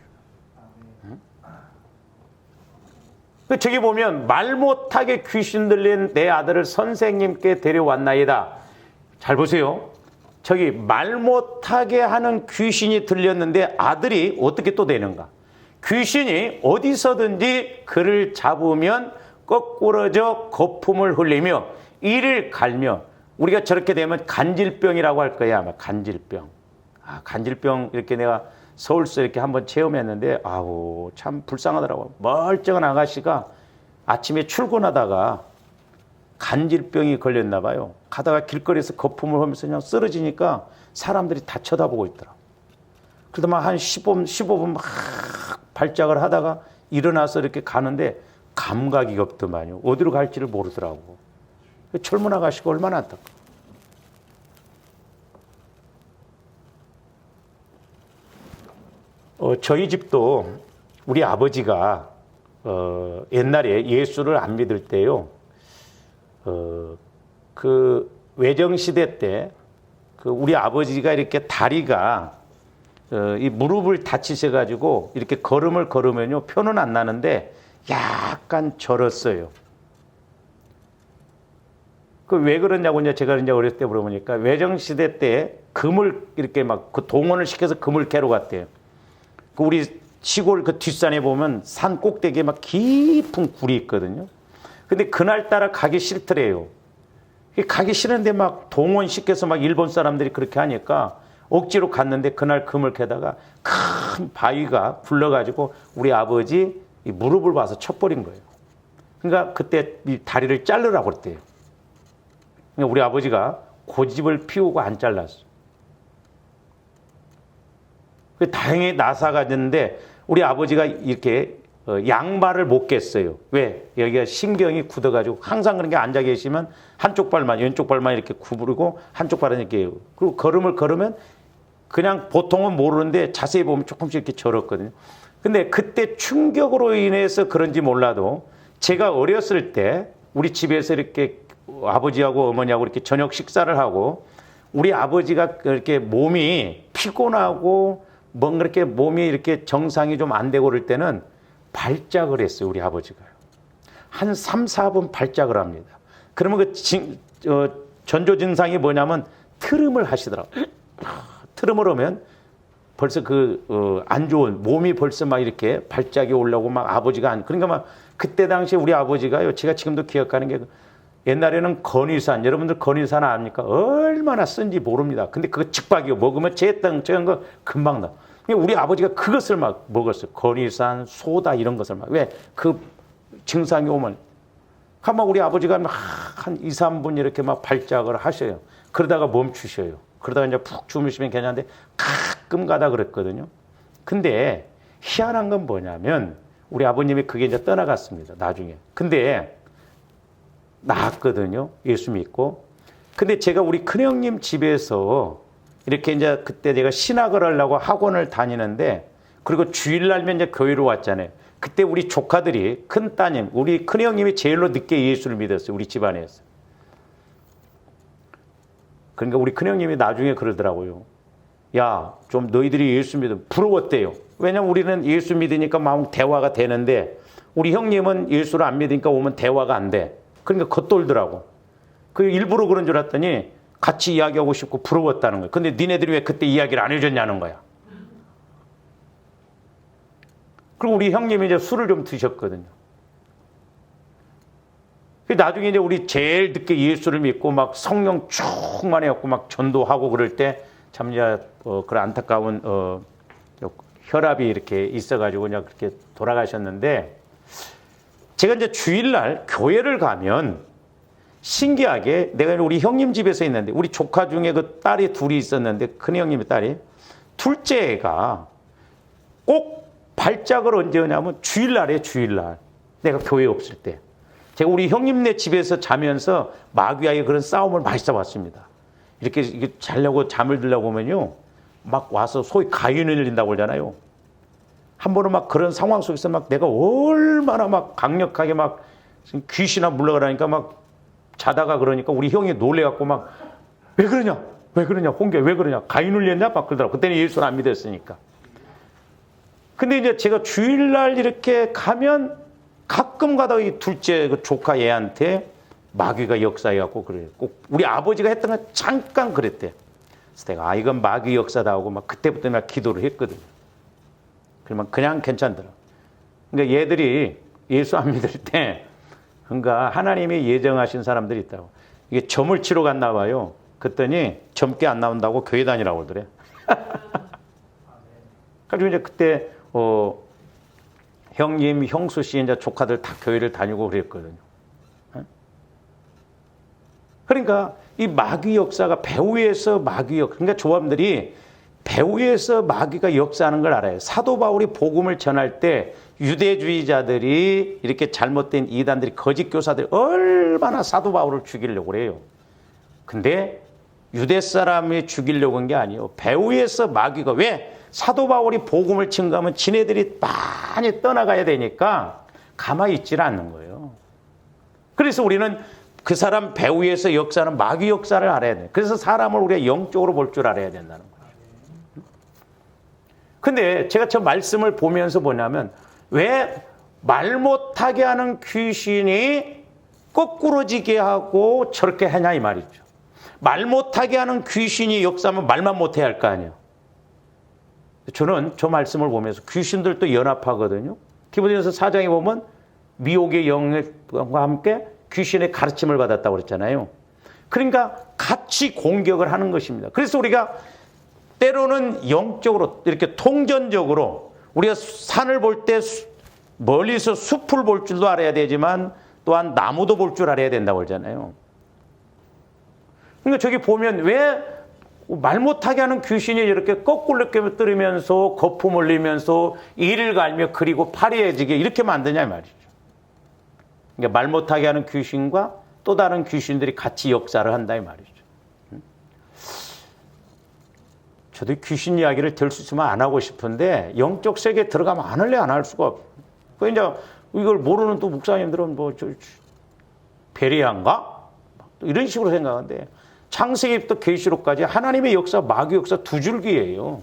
저기 보면 말 못하게 귀신 들린 내 아들을 선생님께 데려왔나이다. 잘 보세요. 저기 말 못하게 하는 귀신이 들렸는데 아들이 어떻게 또 되는가? 귀신이 어디서든지 그를 잡으면 거꾸러져 거품을 흘리며 이를 갈며 우리가 저렇게 되면 간질병이라고 할 거야. 아마 간질병. 간질병 이렇게 내가 서울서 이렇게 한번 체험했는데 아우 참 불쌍하더라고. 멀쩡한 아가씨가 아침에 출근하다가 간질병이 걸렸나 봐요. 가다가 길거리에서 거품을 하면서 그냥 쓰러지니까 사람들이 다 쳐다보고 있더라. 그러다 막 한 15분 막 발작을 하다가 일어나서 이렇게 가는데 감각이 없더만요. 어디로 갈지를 모르더라고. 젊은 아가씨가 얼마나 안타까워. 저희 집도 우리 아버지가 옛날에 예수를 안 믿을 때요. 그 외정시대 때 그 우리 아버지가 이렇게 다리가 이 무릎을 다치셔가지고 이렇게 걸음을 걸으면요 표는 안 나는데 약간 절었어요. 그 왜 그러냐고 이제 제가 이제 어렸을 때 물어보니까 외정시대 때 금을 이렇게 막 그 동원을 시켜서 금을 캐러 갔대요. 그 우리 시골 그 뒷산에 보면 산 꼭대기에 막 깊은 굴이 있거든요. 근데 그날따라 가기 싫더래요. 가기 싫은데 막 동원시켜서 막 일본 사람들이 그렇게 하니까 억지로 갔는데 그날 금을 캐다가 큰 바위가 굴러가지고 우리 아버지 이 무릎을 봐서 쳐버린 거예요. 그러니까 그때 이 다리를 자르라고 그랬대요. 그러니까 우리 아버지가 고집을 피우고 안 잘랐어. 다행히 나사가 됐는데 우리 아버지가 이렇게 양발을 못 깼어요. 왜? 여기가 신경이 굳어가지고 항상 그런 게 앉아 계시면 한쪽 발만, 왼쪽 발만 이렇게 구부리고 한쪽 발은 이렇게 그리고 걸음을 걸으면 그냥 보통은 모르는데 자세히 보면 조금씩 이렇게 절었거든요. 근데 그때 충격으로 인해서 그런지 몰라도 제가 어렸을 때 우리 집에서 이렇게 아버지하고 어머니하고 이렇게 저녁 식사를 하고 우리 아버지가 이렇게 몸이 피곤하고 뭔가 이렇게 몸이 이렇게 정상이 좀 안 되고 그럴 때는 발작을 했어요, 우리 아버지가요. 한 3, 4분 발작을 합니다. 그러면 그 전조 증상이 뭐냐면 트름을 하시더라고요. 트름을 하면 벌써 안 좋은 몸이 벌써 막 이렇게 발작이 올라오고 막 아버지가 그러니까 막 그때 당시에 우리 아버지가요, 제가 지금도 기억하는 게 옛날에는 건의산, 여러분들 건의산 압니까? 얼마나 쓴지 모릅니다. 근데 그거 직박이요. 먹으면 저런 거 금방 나. 우리 아버지가 그것을 막 먹었어요. 건의산, 소다 이런 것을 막. 왜? 그 증상이 오면. 막 우리 아버지가 막 한 2, 3분 이렇게 막 발작을 하셔요. 그러다가 멈추셔요. 그러다가 이제 푹 주무시면 괜찮은데 가끔 가다 그랬거든요. 근데 희한한 건 뭐냐면 우리 아버님이 그게 이제 떠나갔습니다. 나중에. 근데 나았거든요. 예수 믿고. 근데 제가 우리 큰형님 집에서 이렇게 이제 그때 제가 신학을 하려고 학원을 다니는데 그리고 주일날면 이제 교회로 왔잖아요. 그때 우리 조카들이 큰 따님, 우리 큰형님이 제일로 늦게 예수를 믿었어요. 우리 집안에서. 그러니까 우리 큰형님이 나중에 그러더라고요. 야, 좀 너희들이 예수 믿으면 부러웠대요. 왜냐면 우리는 예수 믿으니까 마음 대화가 되는데 우리 형님은 예수를 안 믿으니까 오면 대화가 안 돼. 그러니까 겉돌더라고. 그 일부러 그런 줄 알았더니 같이 이야기하고 싶고 부러웠다는 거예요. 근데 니네들이 왜 그때 이야기를 안 해줬냐는 거야. 그리고 우리 형님이 이제 술을 좀 드셨거든요. 나중에 이제 우리 제일 늦게 예수를 믿고 막 성령 충만해갖고 막 전도하고 그럴 때 참 이제 그런 안타까운 혈압이 이렇게 있어가지고 그냥 그렇게 돌아가셨는데, 제가 이제 주일날 교회를 가면 신기하게 내가 우리 형님 집에서 있는데, 우리 조카 중에 그 딸이 둘이 있었는데, 큰 형님의 딸이, 둘째 애가 꼭 발작을 언제 하냐면 주일날에, 주일날 내가 교회에 없을 때. 제가 우리 형님네 집에서 자면서 마귀와의 그런 싸움을 많이 싸웠습니다. 이렇게 자려고 잠을 들려고 보면요, 막 와서 소위 가위를 흘린다고 그러잖아요. 한 번은 막 그런 상황 속에서 막 내가 얼마나 막 강력하게 막 귀신아 물러가라니까 막 자다가 그러니까 우리 형이 놀래갖고 막 왜 그러냐? 왜 그러냐? 홍계 왜 그러냐? 가위 눌렸냐? 막 그러더라고. 그때는 예수를 안 믿었으니까. 근데 이제 제가 주일날 이렇게 가면 가끔 가다가 이 둘째 그 조카 얘한테 마귀가 역사해갖고 그래요. 꼭 우리 아버지가 했던 건 잠깐 그랬대. 그래서 내가 이건 마귀 역사다 하고 막 그때부터 내가 기도를 했거든요. 그러면 그냥 괜찮더라. 그러니까 얘들이 예수 안 믿을 때 그러니까 하나님이 예정하신 사람들이 있다고. 이게 점을 치러 갔나 봐요. 그랬더니 점괘 안 나온다고 교회 다니라고 그러더래. 그래서 이제 그때 형님, 형수 씨 이제 조카들 다 교회를 다니고 그랬거든요. 그러니까 이 마귀 역사가 배후에서 마귀 역, 그러니까 조합들이 배후에서 마귀가 역사하는 걸 알아요. 사도 바울이 복음을 전할 때 유대주의자들이 이렇게 잘못된 이단들이 거짓 교사들이 얼마나 사도 바울을 죽이려고 그래요. 근데 유대 사람이 죽이려고 한 게 아니에요. 배후에서 마귀가 왜 사도 바울이 복음을 증거하면 지네들이 많이 떠나가야 되니까 가만히 있질 않는 거예요. 그래서 우리는 그 사람 배후에서 역사하는 마귀 역사를 알아야 돼요. 그래서 사람을 우리가 영적으로 볼 줄 알아야 된다는 거예요. 근데 제가 저 말씀을 보면서 뭐냐면 왜 말 못하게 하는 귀신이 거꾸러지게 하고 저렇게 하냐 이 말이죠. 말 못하게 하는 귀신이 역사하면 말만 못해야 할 거 아니에요. 저는 저 말씀을 보면서 귀신들도 연합하거든요. 디모데전서 4장에 보면 미혹의 영과 함께 귀신의 가르침을 받았다고 그랬잖아요. 그러니까 같이 공격을 하는 것입니다. 그래서 우리가 때로는 영적으로 이렇게 통전적으로 우리가 산을 볼 때 멀리서 숲을 볼 줄도 알아야 되지만 또한 나무도 볼 줄 알아야 된다고 그러잖아요. 그러니까 저기 보면 왜 말 못하게 하는 귀신이 이렇게 거꾸로 뜨면서 거품 올리면서 이를 갈며 그리고 파리해지게 이렇게 만드냐 말이죠. 그러니까 말 못하게 하는 귀신과 또 다른 귀신들이 같이 역사를 한다 이 말이죠. 저도 귀신 이야기를 들을 수 있으면 안 하고 싶은데 영적 세계에 들어가면 안 할래 안 할 수가 없어요. 그러니까 이걸 모르는 또 목사님들은 뭐 베리안가? 이런 식으로 생각하는데 창세기부터 계시록까지 하나님의 역사, 마귀 역사 두 줄기예요.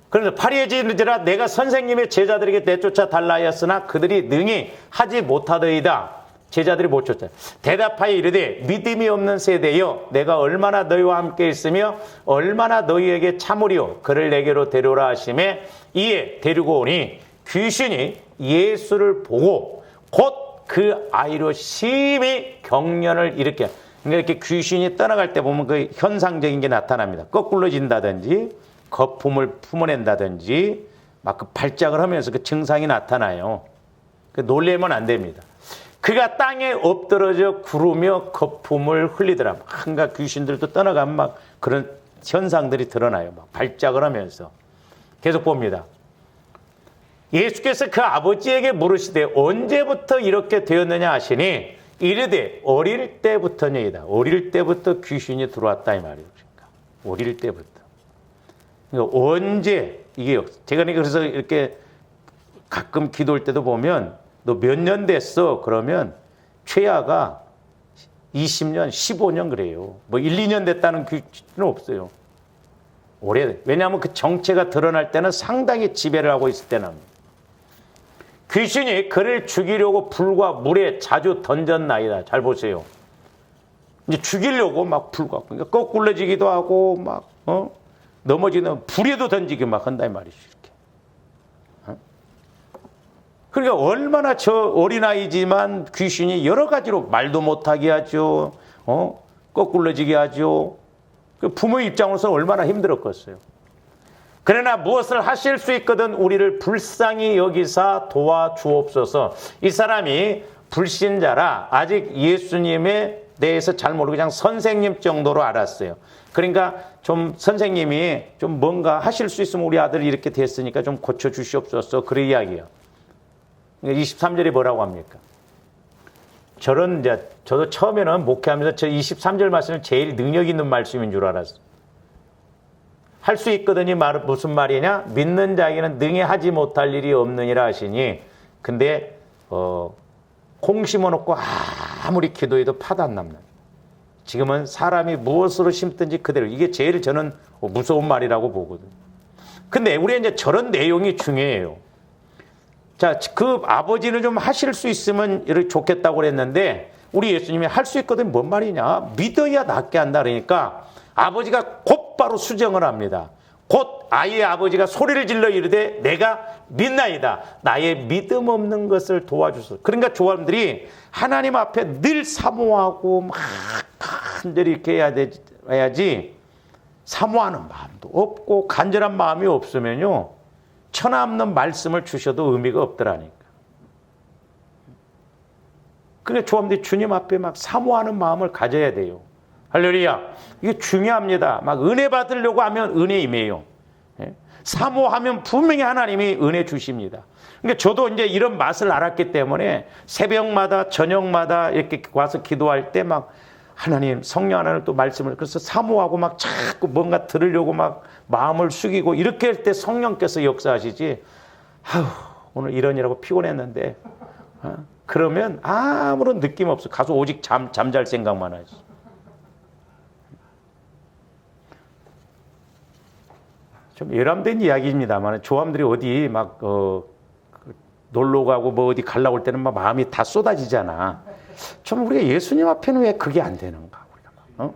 그래서 파리해지느니라 내가 선생님의 제자들에게 내쫓아 달라 하였으나 그들이 능히 하지 못하더이다. 제자들이 못 쫓아. 대답하여 이르되 믿음이 없는 세대여 내가 얼마나 너희와 함께 있으며 얼마나 너희에게 참으리요 그를 내게로 데려오라 하심에 이에 데리고 오니 귀신이 예수를 보고 곧 그 아이로 심히 경련을 일으켜. 그러니까 이렇게 귀신이 떠나갈 때 보면 그 현상적인 게 나타납니다. 거꾸러진다든지 거품을 품어낸다든지 막 그 발작을 하면서 그 증상이 나타나요. 그 놀래면 안 됩니다. 그가 땅에 엎드러져 구르며 거품을 흘리더라. 뭔가 귀신들도 떠나가면 막 그런 현상들이 드러나요. 막 발작을 하면서. 계속 봅니다. 예수께서 그 아버지에게 물으시되 언제부터 이렇게 되었느냐 하시니 이르되 어릴 때부터니이다. 어릴 때부터 귀신이 들어왔다 이 말이에요. 그러니까 어릴 때부터. 그러니까 언제 이게 제가 그래서 이렇게 가끔 기도할 때도 보면 너 몇 년 됐어? 그러면 최하가 20년, 15년 그래요. 뭐 1, 2년 됐다는 귀신은 없어요. 오래돼. 왜냐하면 그 정체가 드러날 때는 상당히 지배를 하고 있을 때는 귀신이 그를 죽이려고 불과 물에 자주 던졌나이다. 잘 보세요. 이제 죽이려고 막 불과 그러니까 거꾸러지기도 하고 막 넘어지는 불에도 던지기 막 한다 이 말이죠. 이렇게. 그러니까 얼마나 저 어린아이지만 귀신이 여러 가지로 말도 못하게 하죠. 거꾸러지게 하죠. 그 부모의 입장으로서 얼마나 힘들었겠어요. 그러나 무엇을 하실 수 있거든 우리를 불쌍히 여기사 도와주옵소서. 이 사람이 불신자라 아직 예수님에 대해서 잘 모르고 그냥 선생님 정도로 알았어요. 그러니까 좀 선생님이 좀 뭔가 하실 수 있으면 우리 아들이 이렇게 됐으니까 좀 고쳐주시옵소서. 그런 이야기예요. 23절이 뭐라고 합니까? 저도 처음에는 목회하면서 저 23절 말씀은 제일 능력 있는 말씀인 줄 알았어요. 할 수 있거든이 말은 무슨 말이냐? 믿는 자에게는 능히 하지 못할 일이 없느니라 하시니, 근데 콩 심어놓고 아무리 기도해도 파도 안 남는. 지금은 사람이 무엇으로 심든지 그대로. 이게 제일 저는 무서운 말이라고 보거든요. 근데 우리 이제 저런 내용이 중요해요. 자, 그 아버지는 좀 하실 수 있으면 이렇게 좋겠다고 그랬는데 우리 예수님이 할 수 있거든. 뭔 말이냐? 믿어야 낫게 한다 그러니까 아버지가 곧바로 수정을 합니다. 곧 아이의 아버지가 소리를 질러 이르되 내가 믿나이다. 나의 믿음 없는 것을 도와주소서. 그러니까 조합들이 하나님 앞에 늘 사모하고 막 간절히 이렇게 해야지 사모하는 마음도 없고 간절한 마음이 없으면요. 천하 없는 말씀을 주셔도 의미가 없더라니까. 그러니까 조합들이 주님 앞에 막 사모하는 마음을 가져야 돼요. 할렐루야. 이게 중요합니다. 막 은혜 받으려고 하면 은혜 임해요. 사모하면 분명히 하나님이 은혜 주십니다. 그러니까 저도 이제 이런 맛을 알았기 때문에 새벽마다 저녁마다 이렇게 와서 기도할 때 막 하나님 성령 하나님 또 말씀을 그래서 사모하고 막 자꾸 뭔가 들으려고 막 마음을 숙이고 이렇게 할 때 성령께서 역사하시지. 아휴 오늘 이러느라고 피곤했는데 그러면 아무런 느낌 없어. 가서 오직 잠잘 생각만 하지. 좀 예람된 이야기입니다만 조함들이 어디 막 놀러 가고 뭐 어디 가려고 할 때는 막 마음이 다 쏟아지잖아. 좀 우리가 예수님 앞에는 왜 그게 안 되는가? 우리가 막,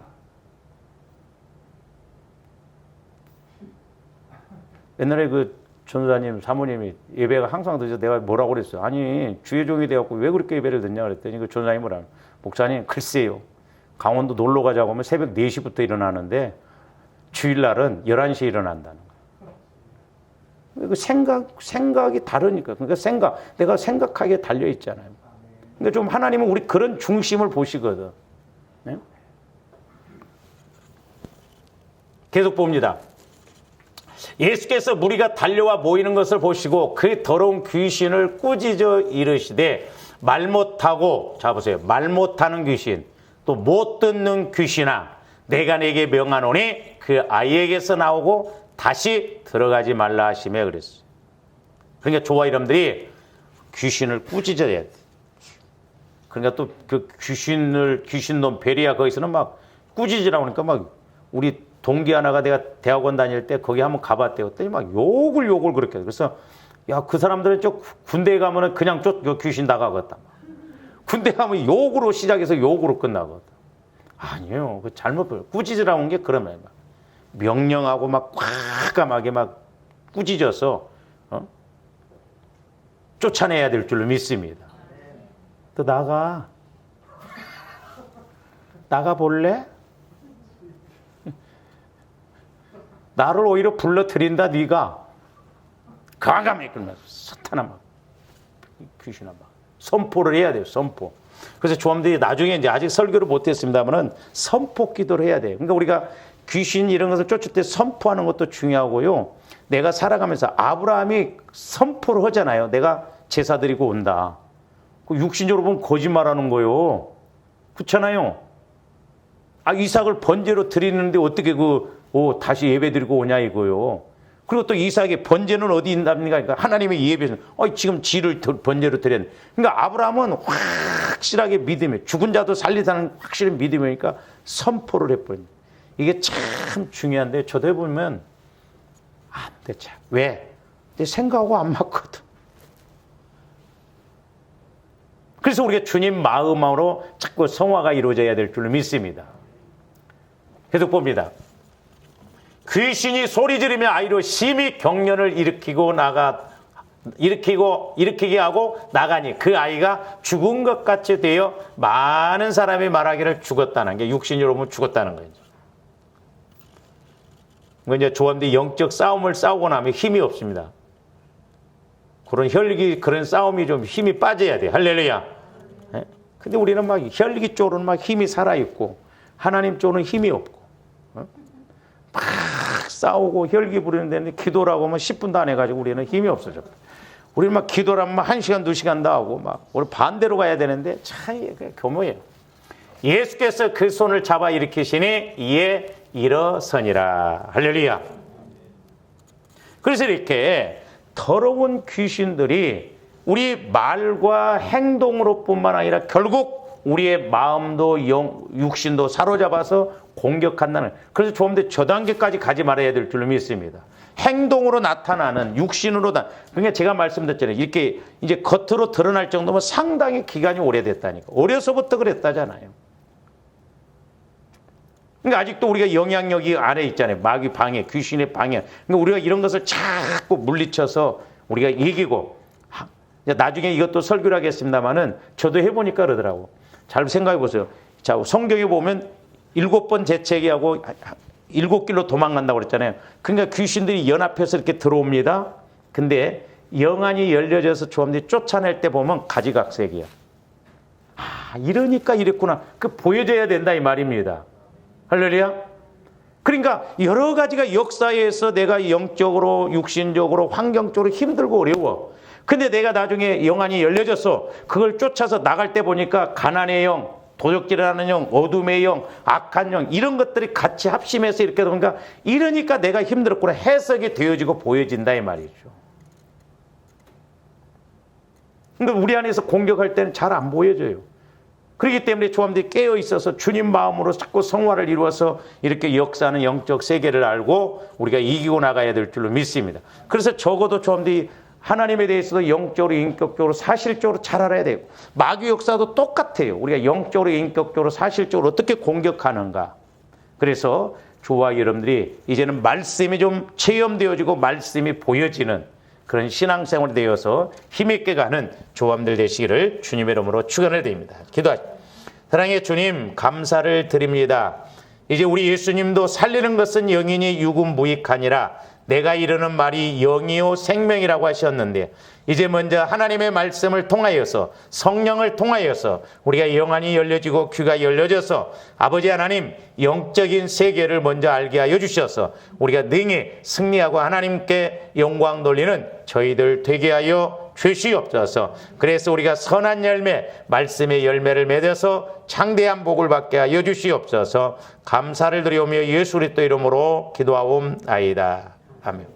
옛날에 그 전도사님 사모님이 예배가 항상 늦어 내가 뭐라고 그랬어요. 아니 주의 종이 되었고 왜 그렇게 예배를 듣냐 그랬더니 그 전도사님이 뭐라 목사님 글쎄요. 강원도 놀러 가자고 하면 새벽 4시부터 일어나는데 주일날은 11시에 일어난다는 거예요. 그 생각이 다르니까. 그러니까 내가 생각하기에 달려있잖아요. 근데 좀 하나님은 우리 그런 중심을 보시거든. 네? 계속 봅니다. 예수께서 무리가 달려와 모이는 것을 보시고 그 더러운 귀신을 꾸짖어 이르시되 말 못하고, 자 보세요. 말 못하는 귀신, 또 못 듣는 귀신아, 내가 내게 명하노니 그 아이에게서 나오고 다시 들어가지 말라 하시며 그랬어요. 그러니까 조화 이름들이 귀신을 꾸짖어야 돼. 그러니까 또 그 귀신놈 베리아 거기서는 막 꾸짖으라고 하니까 막 우리 동기 하나가 내가 대학원 다닐 때 거기 한번 가봤대요. 그랬더니 막 욕을 그렇게 해. 그래서 야, 그 사람들은 군대에 가면은 그냥 귀신 나가겠다. 군대 가면 욕으로 시작해서 욕으로 끝나거든. 아니에요. 그 잘못 보여. 꾸짖으라고 한 게 그러면 명령하고 막 과감하게 막 꾸짖어서 쫓아내야 될 줄로 믿습니다. 또 나가 볼래? 나를 오히려 불러들인다 네가. 과감하게 그러면서 사탄아 막 귀신아 막 선포를 해야 돼요. 선포. 그래서 조함들이 나중에 이제 아직 설교를 못했습니다만은 선포 기도를 해야 돼요. 그러니까 우리가 귀신 이런 것을 쫓을 때 선포하는 것도 중요하고요. 내가 살아가면서 아브라함이 선포를 하잖아요. 내가 제사 드리고 온다. 그 육신적으로 보면 거짓말하는 거예요. 그렇잖아요. 이삭을 번제로 드리는데 어떻게 다시 예배 드리고 오냐 이거요. 그리고 또 이삭의 번제는 어디 있답니까? 그러니까 하나님의 예배는 지금 지를 번제로 드렸네. 그러니까 아브라함은 확실하게 믿음에 죽은 자도 살리다는 확실한 믿음이니까 선포를 해버립니다. 이게 참 중요한데 저도 해보면 안 돼. 참. 왜? 내 생각하고 안 맞거든. 그래서 우리가 주님 마음으로 자꾸 성화가 이루어져야 될 줄로 믿습니다. 계속 봅니다. 귀신이 소리 지르며 아이로 심히 경련을 일으키게 하고 나가니 그 아이가 죽은 것 같이 되어 많은 사람이 말하기를 죽었다는 게 육신으로 보면 죽었다는 거죠. 이제 조합들이 영적 싸움을 싸우고 나면 힘이 없습니다. 그런 혈기, 그런 싸움이 좀 힘이 빠져야 돼. 할렐루야. 예? 근데 우리는 막 혈기 쪽으로는 막 힘이 살아있고, 하나님 쪽으로는 힘이 없고, 막 싸우고 혈기 부리는데 기도라고 하면 10분도 안 해가지고 우리는 힘이 없어져. 우리는 막 기도라면 막 1시간, 2시간도 하고, 막, 우리 반대로 가야 되는데, 참, 교묘해요. 예수께서 그 손을 잡아 일으키시니, 이에 일어서니라. 할렐루야. 그래서 이렇게 더러운 귀신들이 우리 말과 행동으로 뿐만 아니라 결국 우리의 마음도 육신도 사로잡아서 공격한다는, 그래서 좀 더 저 단계까지 가지 말아야 될 줄로 믿습니다. 행동으로 나타나는, 육신으로 그러니까 제가 말씀드렸잖아요. 이렇게 이제 겉으로 드러날 정도면 상당히 기간이 오래됐다니까. 어려서부터 그랬다잖아요. 그러니까 아직도 우리가 영향력이 안에 있잖아요. 마귀 방해, 귀신의 방해. 그러니까 우리가 이런 것을 자꾸 물리쳐서 우리가 이기고, 나중에 이것도 설교를 하겠습니다만은 저도 해보니까 그러더라고. 잘 생각해 보세요. 자, 성경에 보면 7번 재채기하고 7길로 도망간다고 그랬잖아요. 그러니까 귀신들이 연합해서 이렇게 들어옵니다. 근데 영안이 열려져서 조합들이 쫓아낼 때 보면 가지각색이야. 아, 이러니까 이랬구나. 그 보여줘야 된다 이 말입니다. 할렐루야. 그러니까 여러 가지가 역사에서 내가 영적으로, 육신적으로, 환경적으로 힘들고 어려워. 근데 내가 나중에 영안이 열려졌어. 그걸 쫓아서 나갈 때 보니까 가난의 영, 도적질하는 영, 어둠의 영, 악한 영, 이런 것들이 같이 합심해서 이렇게 되니까, 이러니까 내가 힘들었구나 해석이 되어지고 보여진다 이 말이죠. 그러니까 우리 안에서 공격할 때는 잘 안 보여져요. 그렇기 때문에 조함들이 깨어 있어서 주님 마음으로 자꾸 성화를 이루어서 이렇게 역사하는 영적 세계를 알고 우리가 이기고 나가야 될 줄로 믿습니다. 그래서 적어도 조함들이 하나님에 대해서도 영적으로, 인격적으로, 사실적으로 잘 알아야 되고, 마귀 역사도 똑같아요. 우리가 영적으로, 인격적으로, 사실적으로 어떻게 공격하는가. 그래서 저와 여러분들이 이제는 말씀이 좀 체험되어지고 말씀이 보여지는 그런 신앙생활이 되어서 힘있게 가는 조함들 되시기를 주님의 이름으로 축원을 드립니다. 기도하십시오. 사랑의 주님, 감사를 드립니다. 이제 우리 예수님도 살리는 것은 영이니 유구무익하니라. 내가 이르는 말이 영이요 생명이라고 하셨는데, 이제 먼저 하나님의 말씀을 통하여서, 성령을 통하여서 우리가 영안이 열려지고 귀가 열려져서 아버지 하나님 영적인 세계를 먼저 알게 하여 주셔서 우리가 능히 승리하고 하나님께 영광 돌리는 저희들 되게 하여 주시옵소서. 그래서 우리가 선한 열매, 말씀의 열매를 맺어서 창대한 복을 받게 하여 주시옵소서. 감사를 드리오며 예수 그리스도 이름으로 기도하옵나이다. 아멘.